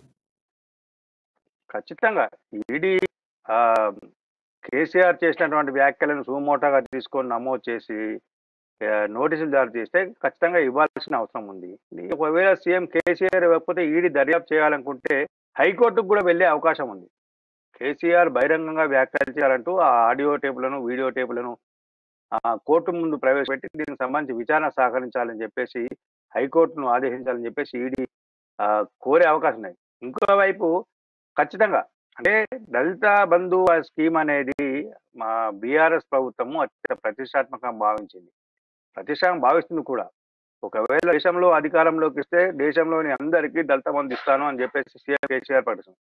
ఖచ్చితంగా ఈడీ కేసీఆర్ చేసినటువంటి వ్యాఖ్యలను సుమోటోగా తీసుకొని నమోదు చేసి నోటీసులు జారీ చేస్తే ఖచ్చితంగా ఇవ్వాల్సిన అవసరం ఉంది. ఒకవేళ సీఎం కేసీఆర్ ఇవ్వకపోతే ఈడీ దర్యాప్తు చేయాలనుకుంటే హైకోర్టుకు కూడా వెళ్ళే అవకాశం ఉంది. కేసీఆర్ బహిరంగంగా వ్యాఖ్యలు చేయాలంటూ ఆ ఆడియో టేపులను వీడియో టేపులను కోర్టు ముందు ప్రవేశపెట్టి దీనికి సంబంధించి విచారణ సహకరించాలని చెప్పేసి హైకోర్టును ఆదేశించాలని చెప్పేసి ఈడీ కోరే అవకాశం ఉంది. ఇంకోవైపు ఖచ్చితంగా అంటే దళిత బంధు స్కీమ్ అనేది మా బీఆర్ఎస్ ప్రభుత్వము అత్యంత ప్రతిష్టాత్మకంగా భావిస్తుంది కూడా. ఒకవేళ దేశంలో అధికారంలోకి ఇస్తే దేశంలోని అందరికీ దళిత బంధు ఇస్తాను అని చెప్పేసి సీఎం కేసీఆర్ ప్రకటిస్తుంది.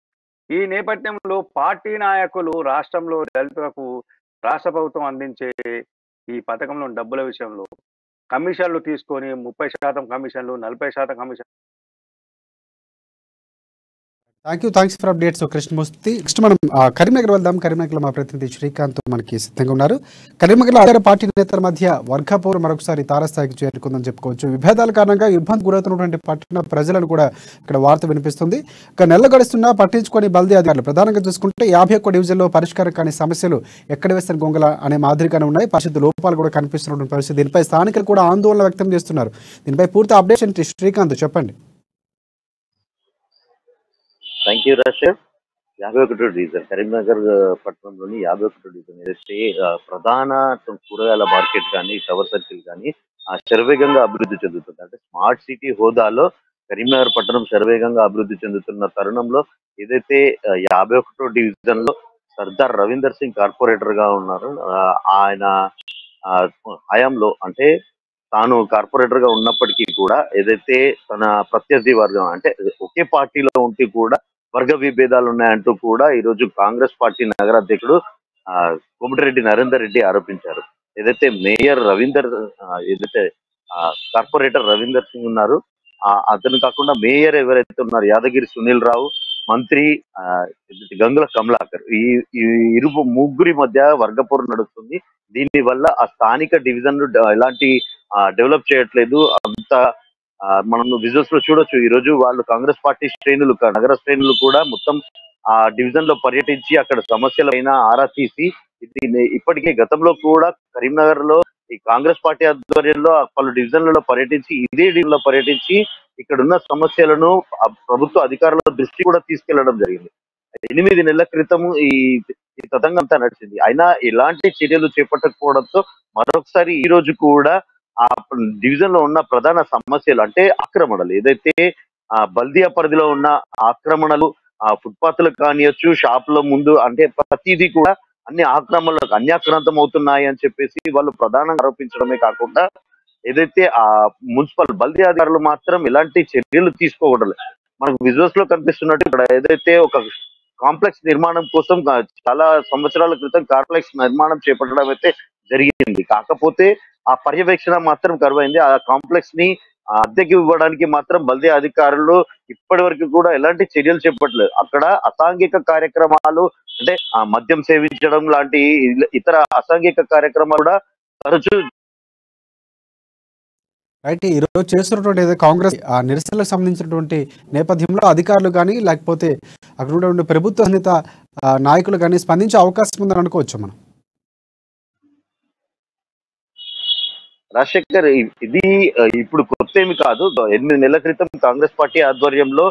ఈ నేపథ్యంలో పార్టీ నాయకులు రాష్ట్రంలో దళితులకు రాష్ట్ర ప్రభుత్వం అందించే ఈ పథకంలో డబ్బుల విషయంలో కమిషన్లు తీసుకొని 30% కమిషన్లు 40% commission. Thanks for updates Krishnamurthy. Next మనం కరీంనగర్ వెళ్దాం. కరీంనగర్లో మా ప్రతినిధి శ్రీకాంత్ మనకి సిద్ధంగా ఉన్నారు. కరీంనగర్లో అధికార పార్టీ నేతల మధ్య వర్గపోరు మరొకసారి తారస్థాయికి చేరుకుందని చెప్పుకోవచ్చు. విభేదాల కారణంగా ఇబ్బంది గురవుతున్నటువంటి పట్టణ ప్రజలను కూడా ఇక్కడ వార్త వినిపిస్తుంది. ఇక నెల గడుస్తున్నా పట్టించుకొని బల్దీ అధికారులు ప్రధానంగా చూసుకుంటే 51 డివిజన్లో పరిష్కారం కాని సమస్యలు ఎక్కడ వేసిన గొంగల అనే మాదిరిగానే ఉన్నాయి. పరిస్థితి లోపాలు కూడా కనిపిస్తున్నటువంటి పరిస్థితి. దీనిపై స్థానికులు కూడా ఆందోళన వ్యక్తం చేస్తున్నారు. దీనిపై పూర్తి అప్డేషన్ శ్రీకాంత్ చెప్పండి. Thank you Rajasekhar. 51 division Karimnagar పట్టణంలోని 51 డివిజన్ ఏదైతే ప్రధాన కూరగాయల మార్కెట్ కానీ టవర్ సర్కిల్ కానీ శరవేగంగా అభివృద్ధి చెందుతుంది. అంటే స్మార్ట్ సిటీ హోదాలో కరీంనగర్ పట్టణం శరవేగంగా అభివృద్ధి చెందుతున్న తరుణంలో ఏదైతే 51 డివిజన్ లో సర్దార్ రవీందర్ సింగ్ కార్పొరేటర్ గా ఉన్నారు, ఆయన హయాంలో అంటే తాను కార్పొరేటర్ గా ఉన్నప్పటికీ కూడా ఏదైతే తన ప్రత్యర్థి వర్గం అంటే ఒకే పార్టీలో ఉంటూ కూడా వర్గ విభేదాలు ఉన్నాయంటూ కూడా ఈరోజు కాంగ్రెస్ పార్టీ నగర అధ్యక్షుడు కోమటిరెడ్డి నరేందర్ రెడ్డి ఆరోపించారు. ఏదైతే మేయర్ ఏదైతే కార్పొరేటర్ రవీందర్ సింగ్ ఉన్నారు, అతను కాకుండా మేయర్ ఎవరైతే ఉన్నారు యాదగిరి సునీల్ రావు, మంత్రి గంగుల కమలాకర్, ఈ ముగ్గురి మధ్య వర్గపోరు నడుస్తుంది. దీని వల్ల ఆ స్థానిక డివిజన్ ఎలాంటి డెవలప్ చేయట్లేదు. అంత మనం విజువల్స్ లో చూడొచ్చు. ఈ రోజు వాళ్ళు కాంగ్రెస్ పార్టీ శ్రేణులు నగర శ్రేణులు కూడా మొత్తం ఆ డివిజన్ లో పర్యటించి అక్కడ సమస్యలైనా ఆరా తీసి ఇప్పటికే గతంలో కూడా కరీంనగర్ లో ఈ కాంగ్రెస్ పార్టీ ఆధ్వర్యంలో పలు డివిజన్లలో పర్యటించి ఇదే డివిజన్ లో పర్యటించి ఇక్కడ ఉన్న సమస్యలను ప్రభుత్వ అధికారుల దృష్టి కూడా తీసుకెళ్లడం జరిగింది. 8 నెలల క్రితం ఈ తతంగం అంతా నడిచింది. అయినా ఎలాంటి చర్యలు చేపట్టకపోవడంతో మరొకసారి ఈ రోజు కూడా ఆ డివిజన్ లో ఉన్న ప్రధాన సమస్యలు అంటే ఆక్రమణలు, ఏదైతే బల్దియా పరిధిలో ఉన్న ఆక్రమణలు, ఫుట్పాత్లు కానియొచ్చు, షాపుల ముందు అంటే ప్రతిదీ కూడా అన్ని ఆక్రమణలకు అన్యాక్రాంతం అవుతున్నాయి అని చెప్పేసి వాళ్ళు ప్రధానంగా ఆరోపించడమే కాకుండా ఏదైతే ఆ మున్సిపల్ బల్దియా అధికారులు మాత్రం ఎలాంటి చర్యలు తీసుకోకూడదు. మనకు విజువల్స్ లో కనిపిస్తున్నట్టు ఇక్కడ ఏదైతే ఒక కాంప్లెక్స్ నిర్మాణం కోసం చాలా సంవత్సరాల క్రితం కాంప్లెక్స్ నిర్మాణం చేపట్టడం అయితే జరిగింది. కాకపోతే ఆ పర్యవేక్షణ మాత్రం కరువైంది. ఆ కాంప్లెక్స్ ని అద్దెకి ఇవ్వడానికి మాత్రం బల్దియా అధికారులు ఇప్పటి వరకు కూడా ఎలాంటి చర్యలు చేపట్టలేదు. అక్కడ అసాంఘిక కార్యక్రమాలు అంటే మద్యం సేవించడం లాంటి ఇతర అసాంఘిక కార్యక్రమాలు కూడా తరచూ అయితే ఈరోజు చేస్తున్నటువంటి కాంగ్రెస్ నిరసనలకు సంబంధించినటువంటి నేపథ్యంలో అధికారులు కానీ లేకపోతే అక్కడ ఉన్నటువంటి ప్రభుత్వ సన్నిహిత నాయకులు కానీ స్పందించే అవకాశం ఉందని అనుకోవచ్చు మనం. రాజశేఖర్, ఇది ఇప్పుడు కొత్త ఏమి కాదు. 8 నెలల క్రితం కాంగ్రెస్ పార్టీ ఆధ్వర్యంలో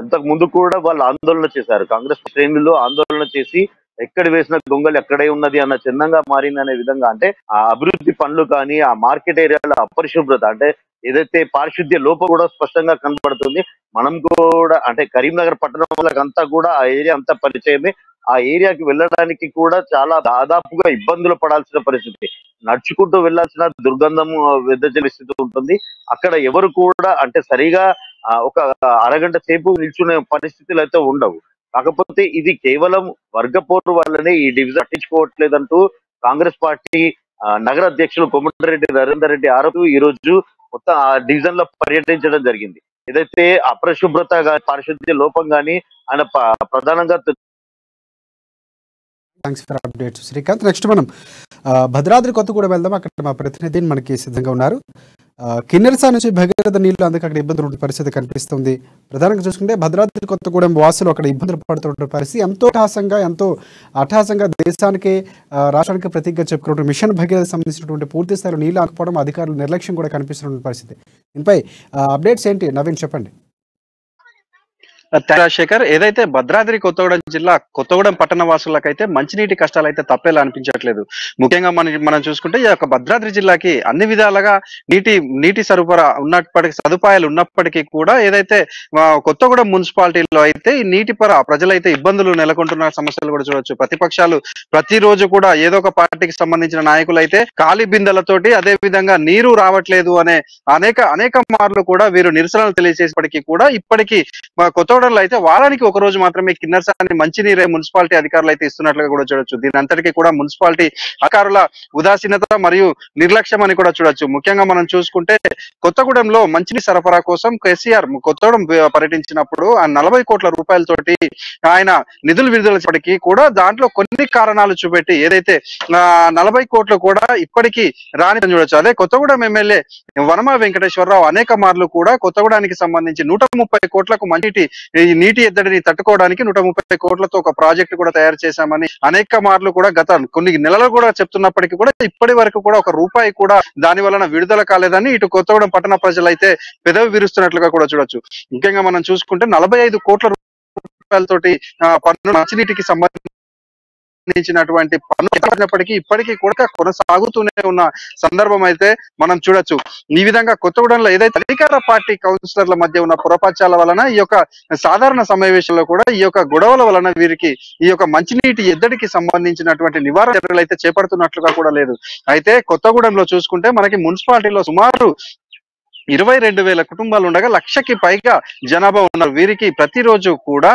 ఇంతకు ముందు కూడా వాళ్ళు ఆందోళన చేశారు. కాంగ్రెస్ శ్రేణులు ఆందోళన చేసి ఎక్కడ వేసిన గొంగలు ఎక్కడే ఉన్నది అన్న చిన్నంగా మారింది అనే విధంగా అంటే ఆ అభివృద్ధి పనులు కానీ ఆ మార్కెట్ ఏరియాలో అపరిశుభ్రత అంటే ఏదైతే పారిశుద్ధ్య లోపం కూడా స్పష్టంగా కనబడుతుంది. మనం కూడా అంటే కరీంనగర్ పట్టణం వాళ్ళకంతా కూడా ఆ ఏరియా అంతా పరిచయమే. ఆ ఏరియాకి వెళ్ళడానికి కూడా చాలా దాదాపుగా ఇబ్బందులు పడాల్సిన పరిస్థితి. నడుచుకుంటూ వెళ్ళాల్సిన దుర్గంధం వెదజల్లే స్థితి ఉంటుంది. అక్కడ ఎవరు కూడా అంటే సరిగా ఒక అరగంట సేపు నిల్చునే పరిస్థితులు అయితే ఉండవు. కాకపోతే ఇది కేవలం వర్గపోరు వల్లనే ఈ డివిజన్ పట్టించుకోవట్లేదంటూ కాంగ్రెస్ పార్టీ నగర అధ్యక్షులు కోమటిరెడ్డి నరేందర్ రెడ్డి ఆరోపణ ఈ రోజు మొత్తం ఆ డివిజన్ లో పర్యటించడం జరిగింది. ఏదైతే అపరిశుభ్రత పారిశుద్ధ్య లోపం గానీ ఆయన ప్రధానంగా thanks for updates Srikanth. Next మనం భద్రాద్రి కొత్తగూడెం వెళ్దాం. అక్కడ మా ప్రతినిధి మనకి సిద్ధంగా ఉన్నారు. కిన్నెరసా నుంచి భగీరథ నీళ్లు అందుకు అక్కడ ఇబ్బందులు ఉండే పరిస్థితి కనిపిస్తుంది. ప్రధానంగా చూసుకుంటే భద్రాద్రి కొత్తగూడెం వాసులు అక్కడ ఇబ్బందులు పడుతున్న పరిస్థితి ఎంతో అట్టహాసంగా దేశానికి రాష్ట్రానికి ప్రతిజ్ఞ చెప్పుకున్నటువంటి మిషన్ భగీరథ సంబంధించినటువంటి పూర్తి స్థాయిలో నీళ్లు ఆకపోవడం, అధికారుల నిర్లక్ష్యం కూడా కనిపిస్తున్న పరిస్థితి. దీనిపై అప్డేట్స్ ఏంటి నవీన్ చెప్పండి. రాజశేఖర్, ఏదైతే భద్రాద్రి కొత్తగూడెం జిల్లా కొత్తగూడెం పట్టణ వాసులకైతే మంచినీటి కష్టాలు అయితే తప్పేలా అనిపించట్లేదు. ముఖ్యంగా మనం చూసుకుంటే ఈ యొక్క భద్రాద్రి జిల్లాకి అన్ని విధాలుగా నీటి సరఫరా సదుపాయాలు ఉన్నప్పటికీ కూడా ఏదైతే కొత్తగూడెం మున్సిపాలిటీలో అయితే ఈ నీటి ప్రజలైతే ఇబ్బందులు నెలకొంటున్న సమస్యలు కూడా చూడొచ్చు. ప్రతిపక్షాలు ప్రతిరోజు కూడా ఏదో ఒక పార్టీకి సంబంధించిన నాయకులు అయితే ఖాళీ బిందెలతోటి అదే విధంగా నీరు రావట్లేదు అనే అనేక మార్లు కూడా వీరు నిరసనలు తెలియజేసేప్పటికీ కూడా ఇప్పటికీ కొత్తగూడెంలో అయితే వారానికి ఒక రోజు మాత్రమే కిన్నెరసాని మంచినీరే మున్సిపాలిటీ అధికారులు అయితే ఇస్తున్నట్లుగా కూడా చూడొచ్చు. దీని అంతటికీ కూడా మున్సిపాలిటీ అధికారుల ఉదాసీనత మరియు నిర్లక్ష్యం అని కూడా చూడొచ్చు. ముఖ్యంగా మనం చూసుకుంటే కొత్తగూడెంలో మంచినీటి సరఫరా కోసం కేసీఆర్ కొత్తగూడెం పర్యటించినప్పుడు ఆ 40 కోట్ల రూపాయలతోటి ఆయన నిధులు విడుదలప్పటికీ కూడా దాంట్లో కొన్ని కారణాలు చూపెట్టి ఏదైతే 40 కోట్లు కూడా ఇప్పటికీ రాని చూడొచ్చు. అదే కొత్తగూడెం ఎమ్మెల్యే వనమా వెంకటేశ్వరరావు అనేక మార్లు కూడా కొత్తగూడానికి సంబంధించి 130 కోట్లకు ఈ నీటి ఎద్దడిని తట్టుకోవడానికి 130 కోట్లతో ఒక ప్రాజెక్టు కూడా తయారు చేశామని అనేక మార్లు కూడా గత కొన్ని నెలలు కూడా చెప్తున్నప్పటికీ కూడా ఇప్పటి వరకు కూడా ఒక రూపాయి కూడా దాని వలన విడుదల కాలేదని ఇటు కొత్తగూడెం పట్టణ ప్రజలైతే పెదవి విరుస్తున్నట్లుగా కూడా చూడొచ్చు. ముఖ్యంగా మనం చూసుకుంటే 45 కోట్ల రూపాయలతోటి పన్ను మంచినీటికి సంబంధించినటువంటి పన్ను ఇప్పటికీ కూడా కొనసాగుతూనే ఉన్న సందర్భం అయితే మనం చూడొచ్చు. ఈ విధంగా కొత్తగూడెంలో ఏదైతే అధికార పార్టీ కౌన్సిలర్ల మధ్య ఉన్న పురపత్యాల వలన ఈ యొక్క సాధారణ సమావేశంలో కూడా ఈ యొక్క గొడవల వలన వీరికి ఈ యొక్క మంచినీటి ఎద్దడికి సంబంధించినటువంటి నివారణ చర్యలు అయితే చేపడుతున్నట్లుగా కూడా లేదు. అయితే కొత్తగూడెంలో చూసుకుంటే మనకి మున్సిపాలిటీలో సుమారు 22,000 కుటుంబాలు ఉండగా 1,00,000కి పైగా జనాభా ఉన్నారు. వీరికి ప్రతిరోజు కూడా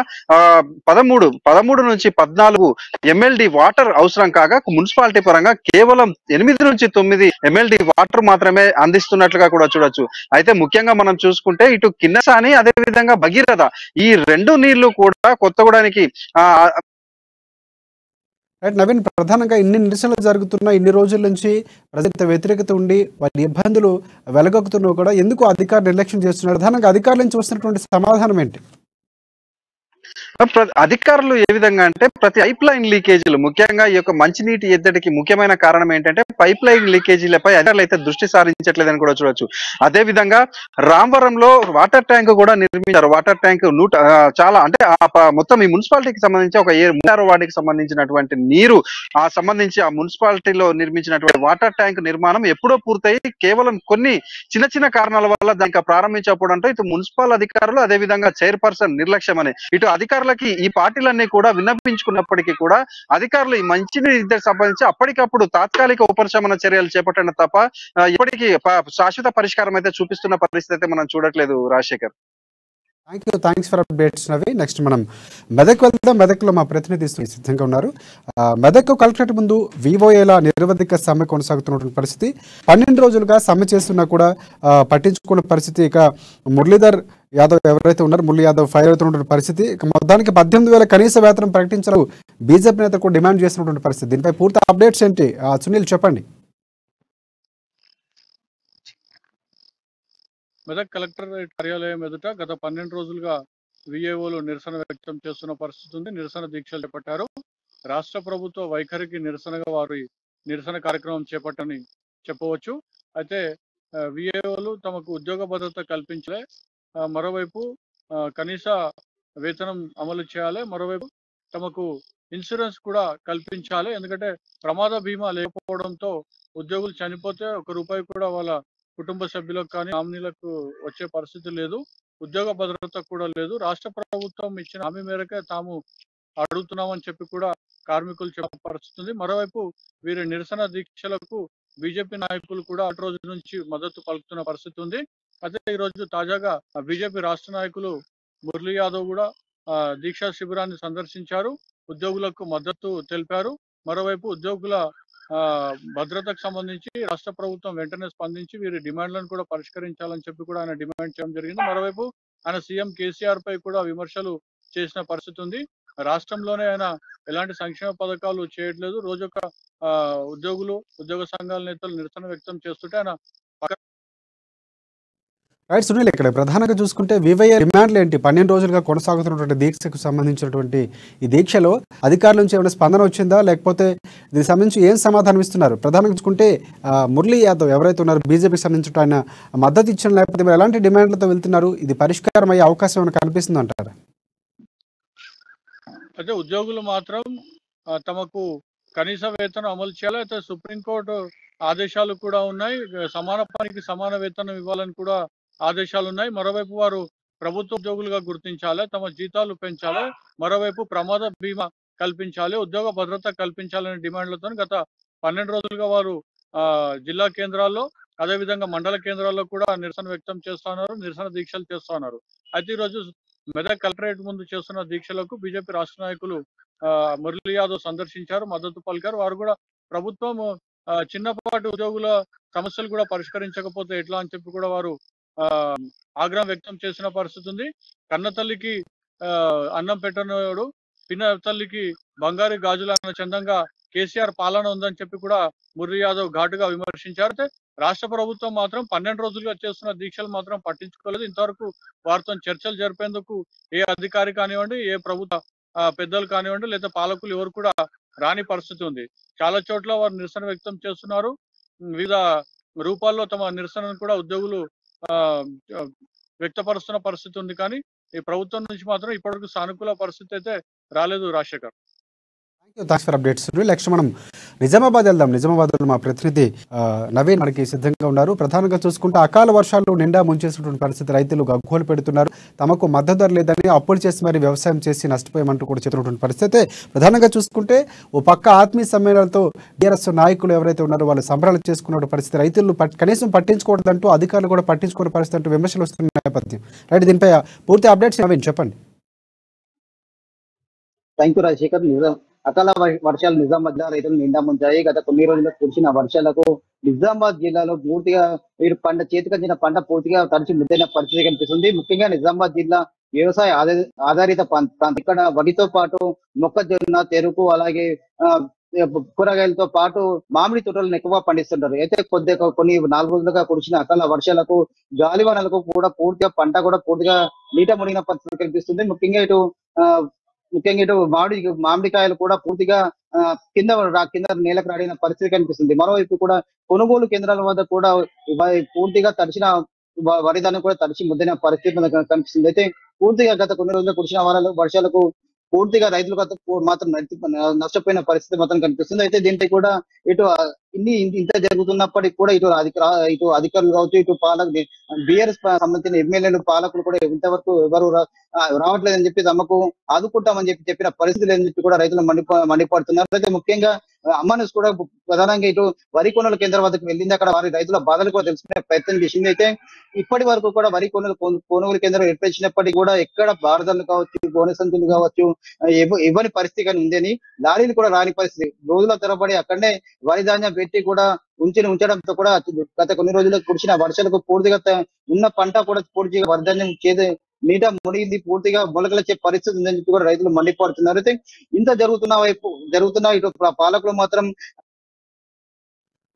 13 నుంచి 14 MLD వాటర్ అవసరం కాగా మున్సిపాలిటీ పరంగా కేవలం 8 నుంచి 9 MLD వాటర్ మాత్రమే అందిస్తున్నట్లుగా కూడా చూడొచ్చు. అయితే ముఖ్యంగా మనం చూసుకుంటే ఇటు కిన్నెరసాని అదే విధంగా భగీరథ ఈ 2 నీళ్లు కూడా కొత్తగూడానికి రైట్ నవీన్, ప్రధానంగా ఇన్ని నిరసనలు జరుగుతున్న ఇన్ని రోజుల నుంచి ప్రజల వ్యతిరేకత ఉండి వారి ఇబ్బందులు వెలగొక్కుతున్నా కూడా ఎందుకు అధికారులు నిర్లక్ష్యం చేస్తున్నారు? ప్రధానంగా అధికారుల నుంచి వస్తున్నటువంటి సమాధానం ఏంటి? అధికారులు ఏ విధంగా అంటే ప్రతి పైప్ లైన్ లీకేజీలు ముఖ్యంగా ఈ యొక్క మంచినీటి ఎద్దడికి ముఖ్యమైన కారణం ఏంటంటే పైప్ లైన్ లీకేజీలపై అధికారులు అయితే దృష్టి సారించట్లేదని కూడా చూడొచ్చు. అదే విధంగా రామవరంలో వాటర్ ట్యాంక్ కూడా నిర్మించారు. వాటర్ ట్యాంక్ చాలా అంటే మొత్తం ఈ మున్సిపాలిటీకి సంబంధించి ఒక 36 వార్డుకి సంబంధించినటువంటి నీరు సంబంధించి ఆ మున్సిపాలిటీలో నిర్మించినటువంటి వాటర్ ట్యాంక్ నిర్మాణం ఎప్పుడో పూర్తయి కేవలం కొన్ని చిన్న కారణాల వల్ల దానికి ప్రారంభించకపోవడంతో ఇటు మున్సిపల్ అధికారులు అదే విధంగా చైర్పర్సన్ నిర్లక్ష్యం అని ఇటు అధికారులకి ఈ పార్టీలన్నీ కూడా విన్నపించుకున్నప్పటికీ కూడా అధికారులు ఈ మంచినీటి సంబంధించి అప్పటికప్పుడు తాత్కాలిక ఉపశమన చర్యలు చేపట్టడం తప్ప ఇప్పటికీ శాశ్వత పరిష్కారం అయితే చూపిస్తున్న పరిస్థితి అయితే మనం చూడట్లేదు. Rajasekhar, thanks for updates Navi. Next మనం మెదక్ వెళ్దాం. మెదక్లో మా ప్రతినిధి సిద్ధంగా ఉన్నారు. మెదక్ కలెక్టరేట్ ముందు వివోఏల నిరవధిక సమ్మె కొనసాగుతున్నటువంటి పరిస్థితి. 12 రోజులుగా సమ్మె చేస్తున్నా కూడా పట్టించుకున్న పరిస్థితి. ఇక మురళీధర్ యాదవ్ ఎవరైతే ఉన్నారో మురళీ యాదవ్ ఫైర్ అవుతున్నటువంటి పరిస్థితి. మొత్తానికి 18,000 కనీస వేతనం ప్రకటించాలని బీజేపీ నేతలు కూడా డిమాండ్ చేస్తున్నటువంటి పరిస్థితి. దీనిపై పూర్తి అప్డేట్స్ ఏంటి సునీల్ చెప్పండి. మెదక్ కలెక్టరేట్ కార్యాలయం ఎదుట గత 12 రోజులుగా విఏఓలు నిరసన వ్యక్తం చేస్తున్న పరిస్థితి ఉంది. నిరసన దీక్షలు చేపట్టారు. రాష్ట్ర ప్రభుత్వ వైఖరికి నిరసనగా వారి నిరసన కార్యక్రమం చేపట్టని చెప్పవచ్చు. అయితే విఏఓలు తమకు ఉద్యోగ భద్రత కల్పించలే, మరోవైపు కనీస వేతనం అమలు చేయాలి, మరోవైపు తమకు ఇన్సూరెన్స్ కూడా కల్పించాలి. ఎందుకంటే ప్రమాద బీమా లేకపోవడంతో ఉద్యోగులు చనిపోతే 1 రూపాయి కూడా వాళ్ళ కుటుంబ సభ్యులకు కానీ నామినీలకు వచ్చే పరిస్థితి లేదు. ఉద్యోగ భద్రత కూడా లేదు. రాష్ట్ర ప్రభుత్వం ఇచ్చిన హామీ మేరకే తాము అడుగుతున్నామని చెప్పి కూడా కార్మికులు చెప్పే పరిస్థితి ఉంది. మరోవైపు వీరి నిరసన దీక్షలకు బీజేపీ నాయకులు కూడా అటు రోజు నుంచి మద్దతు పలుకుతున్న పరిస్థితి ఉంది. అయితే ఈ రోజు తాజాగా బీజేపీ రాష్ట్ర నాయకులు మురళీ యాదవ్ కూడా దీక్షా శిబిరాన్ని సందర్శించారు. ఉద్యోగులకు మద్దతు తెలిపారు. మరోవైపు ఉద్యోగుల భద్రతకు సంబంధించి రాష్ట్ర ప్రభుత్వం వెంటనే స్పందించి వీరి డిమాండ్లను కూడా పరిష్కరించాలని చెప్పి కూడా ఆయన డిమాండ్ చేయడం జరిగింది. మరోవైపు ఆయన సీఎం కేసీఆర్ పై కూడా విమర్శలు చేసిన పరిస్థితి ఉంది. రాష్ట్రంలోనే ఆయన ఎలాంటి సంక్షేమ పథకాలు చేయట్లేదు. రోజొక ఉద్యోగులు, ఉద్యోగ సంఘాల నేతలు నిరసన వ్యక్తం చేస్తుంటే ఆయన రైట్ సునీల్, ఇక్కడ ప్రధానంగా చూసుకుంటే వివైఏ డిమాండ్లు ఏంటి? 12 రోజులుగా కొనసాగుతున్నటువంటి దీక్షకు సంబంధించినటువంటి ఈ దీక్షలో అధికారుల నుంచి ఏమైనా స్పందన వచ్చిందా, లేకపోతే దీనికి సంబంధించి ఏం సమాధానం ఇస్తున్నారు? ప్రధానంగా చూసుకుంటే మురళీ యాదవ్ ఎవరైతే ఉన్నారో బీజేపీకి సంబంధించిన ఆయన మద్దతు ఇచ్చిన, లేకపోతే మీరు ఎలాంటి డిమాండ్లతో వెళ్తున్నారు? ఇది పరిష్కారం అయ్యే అవకాశం ఏమైనా కనిపిస్తుంది అంటారా? అయితే ఉద్యోగులు మాత్రం తమకు కనీస వేతనం అమలు చేయాలి. అయితే సుప్రీంకోర్టు ఆదేశాలు కూడా ఉన్నాయి. సమాన పనికి సమాన వేతనం ఇవ్వాలని కూడా ఆదేశాలు ఉన్నాయి. మరోవైపు వారు ప్రభుత్వ ఉద్యోగులుగా గుర్తించాలి, తమ జీతాలు పెంచాలి, మరోవైపు ప్రమాద బీమా కల్పించాలి, ఉద్యోగ భద్రత కల్పించాలనే డిమాండ్లతో గత 12 రోజులుగా వారు జిల్లా కేంద్రాల్లో అదేవిధంగా మండల కేంద్రాల్లో కూడా నిరసన వ్యక్తం చేస్తున్నారు, నిరసన దీక్షలు చేస్తున్నారు. అయితే ఈరోజు మెదక్ కలెక్టరేట్ ముందు చేస్తున్న దీక్షలకు బీజేపీ రాష్ట్ర నాయకులు మురళీ యాదవ్ సందర్శించారు, మద్దతు పలికారు. వారు కూడా ప్రభుత్వం చిన్నపాటి ఉద్యోగుల సమస్యలు కూడా పరిష్కరించకపోతే ఎట్లా అని చెప్పి కూడా వారు ఆగ్రహం వ్యక్తం చేసిన పరిస్థితి ఉంది. కన్న తల్లికి అన్నం పెట్టనోడు పిన్న తల్లికి బంగారు గాజుల చందంగా కేసీఆర్ పాలన ఉందని చెప్పి కూడా మురళీ యాదవ్ ఘాటుగా విమర్శించారు. అయితే రాష్ట్ర ప్రభుత్వం మాత్రం 12 రోజులుగా చేస్తున్న దీక్షలు మాత్రం పట్టించుకోలేదు. ఇంతవరకు వారితో చర్చలు జరిపేందుకు ఏ అధికారి కానివ్వండి, ఏ ప్రభుత్వ పెద్దలు కానివ్వండి, లేదా పాలకులు ఎవరు కూడా రాని పరిస్థితి ఉంది. చాలా చోట్ల వారు నిరసన వ్యక్తం చేస్తున్నారు. వివిధ రూపాల్లో తమ నిరసనను కూడా ఉద్యోగులు వ్యక్తపరుస్తున్న పరిస్థితి ఉంది. కానీ ఈ ప్రభుత్వం నుంచి మాత్రం ఇప్పటివరకు సానుకూల పరిస్థితి అయితే రాలేదు. Rajasekhar, thanks for updates. Next మనం నిజామాబాద్ వెళ్దాం. నిజామాబాద్లో మా ప్రతినిధి నవీన్ మనకి సిద్ధంగా ఉన్నారు. ప్రధానంగా చూసుకుంటే అకాల వర్షాలు నిండా ముంచేసినటువంటి పరిస్థితి, రైతులు గగ్గోలు పెడుతున్నారు. తమకు మద్దతు ధర లేదని అప్పులు చేసి మరి వ్యవసాయం చేసి నష్టపోయామంటూ కూడా చెప్తున్నటువంటి పరిస్థితి. ప్రధానంగా చూసుకుంటే ఓ పక్క ఆత్మీయ సమ్మేళనాలతో టీఆర్ఎస్ నాయకులు ఎవరైతే ఉన్నారో వాళ్ళు సంబరాలు చేసుకున్న పరిస్థితి, రైతులు కనీసం పట్టించుకోవద్దంటూ అధికారులు కూడా పట్టించుకునే పరిస్థితి అంటూ విమర్శలు వస్తున్న నేపథ్యం. రైట్, దీనిపై పూర్తి అప్డేట్స్ నవీన్ చెప్పండి. Thank you Rajasekhar. అకాల వర్షాలు నిజామాబాద్ జిల్లా రైతులు నిండా ముంచాయి. గత కొన్ని రోజుల్లో కురిసిన వర్షాలకు నిజామాబాద్ జిల్లాలో పూర్తిగా చేతికొచ్చిన పంట పూర్తిగా తడిచి ముద్దైన పరిస్థితి కనిపిస్తుంది. ముఖ్యంగా నిజామాబాద్ జిల్లా వ్యవసాయ ఆధారిత ప్రాంతం. ఇక్కడ వరితో పాటు మొక్కజొన్న, చెరుకు, అలాగే కూరగాయలతో పాటు మామిడి తోటలను ఎక్కువగా పండిస్తుంటారు. అయితే కొన్ని 4 రోజులుగా కురిసిన అకాల వర్షాలకు, గాలివానలకు కూడా పూర్తిగా పంట కూడా పూర్తిగా నీట మునిగిన పరిస్థితి కనిపిస్తుంది. ముఖ్యంగా ఇటు మామిడికాయలు కూడా పూర్తిగా కింద నేలకు రాడిన పరిస్థితి కనిపిస్తుంది. మరోవైపు కూడా కొనుగోలు కేంద్రాల వద్ద కూడా పూర్తిగా తడిచిన వరిధాన్యం కూడా తడిచి ముద్దైన పరిస్థితి మనకు కనిపిస్తుంది. అయితే పూర్తిగా గత కొన్ని రోజులు కురిసిన వర్షాలకు పూర్తిగా రైతులు మాత్రం నష్టపోయిన పరిస్థితి మాత్రం కనిపిస్తుంది. అయితే దీంట్లో కూడా ఇంత జరుగుతున్నప్పటికీ కూడా ఇటు అధికారులు కావచ్చు, ఇటు బీఆర్ఎస్ సంబంధించిన ఎమ్మెల్యేలు, పాలకులు కూడా ఇంతవరకు ఎవరు రావట్లేదని చెప్పి తమకు ఆదుకుంటామని చెప్పిన పరిస్థితి లేదని చెప్పి కూడా రైతులు మండిపడుతున్నారు. అయితే ముఖ్యంగా అమ్మానుస్ కూడా ప్రధానంగా ఇటు వరి కొనుగోలు కేంద్రం వద్దకు వెళ్ళింది. అక్కడ వారి రైతుల బాధలు కూడా తెలుసుకునే ప్రయత్నం చేసింది. అయితే ఇప్పటి వరకు కూడా వరి కొనుగోలు కేంద్రం ఏర్పరిచినప్పటికీ కూడా ఎక్కడ బారదలు కావచ్చు, గోనె సంచులు కావచ్చు ఇవ్వని పరిస్థితి కానీ ఉందని, లారీలు కూడా రాని పరిస్థితి. రోజుల తరబడి అక్కడనే వరి ధాన్యం పెట్టి కూడా ఉంచడంతో కూడా గత కొన్ని రోజులకు కురిసిన వర్షాలకు పూర్తిగా ఉన్న పంట కూడా పూర్తిగా వరి ధాన్యం నీట మునిగింది, పూర్తిగా మొలకలొచ్చే పరిస్థితి ఉందని చెప్పి కూడా రైతులు మండిపడుతున్నారు. అయితే ఇంత జరుగుతున్న ఇటు పాలకులు మాత్రం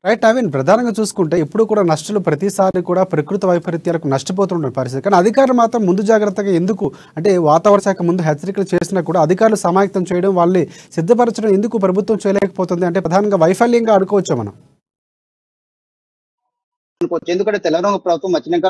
రైట్ నవీన్, ప్రధానంగా చూసుకుంటే ఇప్పుడు కూడా నష్టాలు ప్రతిసారి కూడా ప్రకృతి వైపరీత్యాలకు నష్టపోతున్న పరిస్థితి. కానీ అధికారులు మాత్రం ముందు జాగ్రత్తగా ఎందుకు, అంటే వాతావరణ శాఖ ముందు హెచ్చరికలు చేసినా కూడా అధికారులు సమాయత్తం చేయడం, వాళ్ళని సిద్ధపరచడం ఎందుకు ప్రభుత్వం చేయలేకపోతుంది? అంటే ప్రధానంగా వైఫల్యంగా అనుకోవచ్చా మనం? ఎందుకంటే తెలంగాణ ప్రభుత్వం వచ్చినాక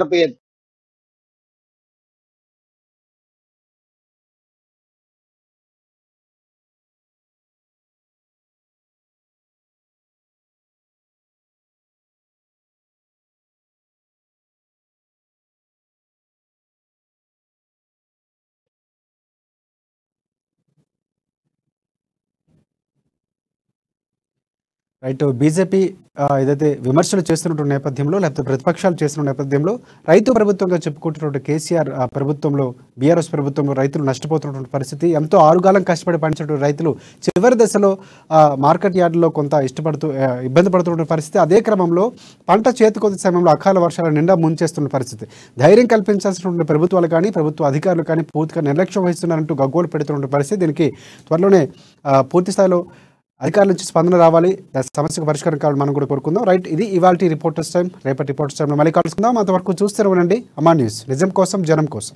రైట్ బీజేపీ ఏదైతే విమర్శలు చేస్తున్నటువంటి నేపథ్యంలో లేకపోతే ప్రతిపక్షాలు చేస్తున్న నేపథ్యంలో రైతు ప్రభుత్వంగా చెప్పుకుంటున్నటువంటి కేసీఆర్ ప్రభుత్వంలో బీఆర్ఎస్ ప్రభుత్వంలో రైతులు నష్టపోతున్నటువంటి పరిస్థితి, ఎంతో ఆరుగాలం కష్టపడి పండించినటువంటి రైతులు చివరి దశలో మార్కెట్ యార్డులో కొంత ఇబ్బంది పడుతున్న పరిస్థితి. అదే క్రమంలో పంట చేతికొచ్చే సమయంలో అకాల వర్షాల నిండా ముంచేస్తున్న పరిస్థితి. ధైర్యం కల్పించాల్సినటువంటి ప్రభుత్వాలు కానీ ప్రభుత్వ అధికారులు కానీ పూర్తిగా నిర్లక్ష్యం వహిస్తున్నారంటూ గగ్గోలు పెడుతున్న పరిస్థితి. దీనికి త్వరలోనే పూర్తి స్థాయిలో అధికారుల నుంచి స్పందన రావాలి, సమస్యకు పరిష్కారం కావాలని మనం కూడా కోరుకుందాం. రైట్, ఇది ఇవాల్టి రిపోర్టర్స్ టైం. రేపటి రిపోర్టర్స్ టైంలో మళ్ళీ కలుసుకుందాం. అంతవరకు చూస్తూనే ఉండండి అమ్మా న్యూస్, నిజం కోసం జనం కోసం.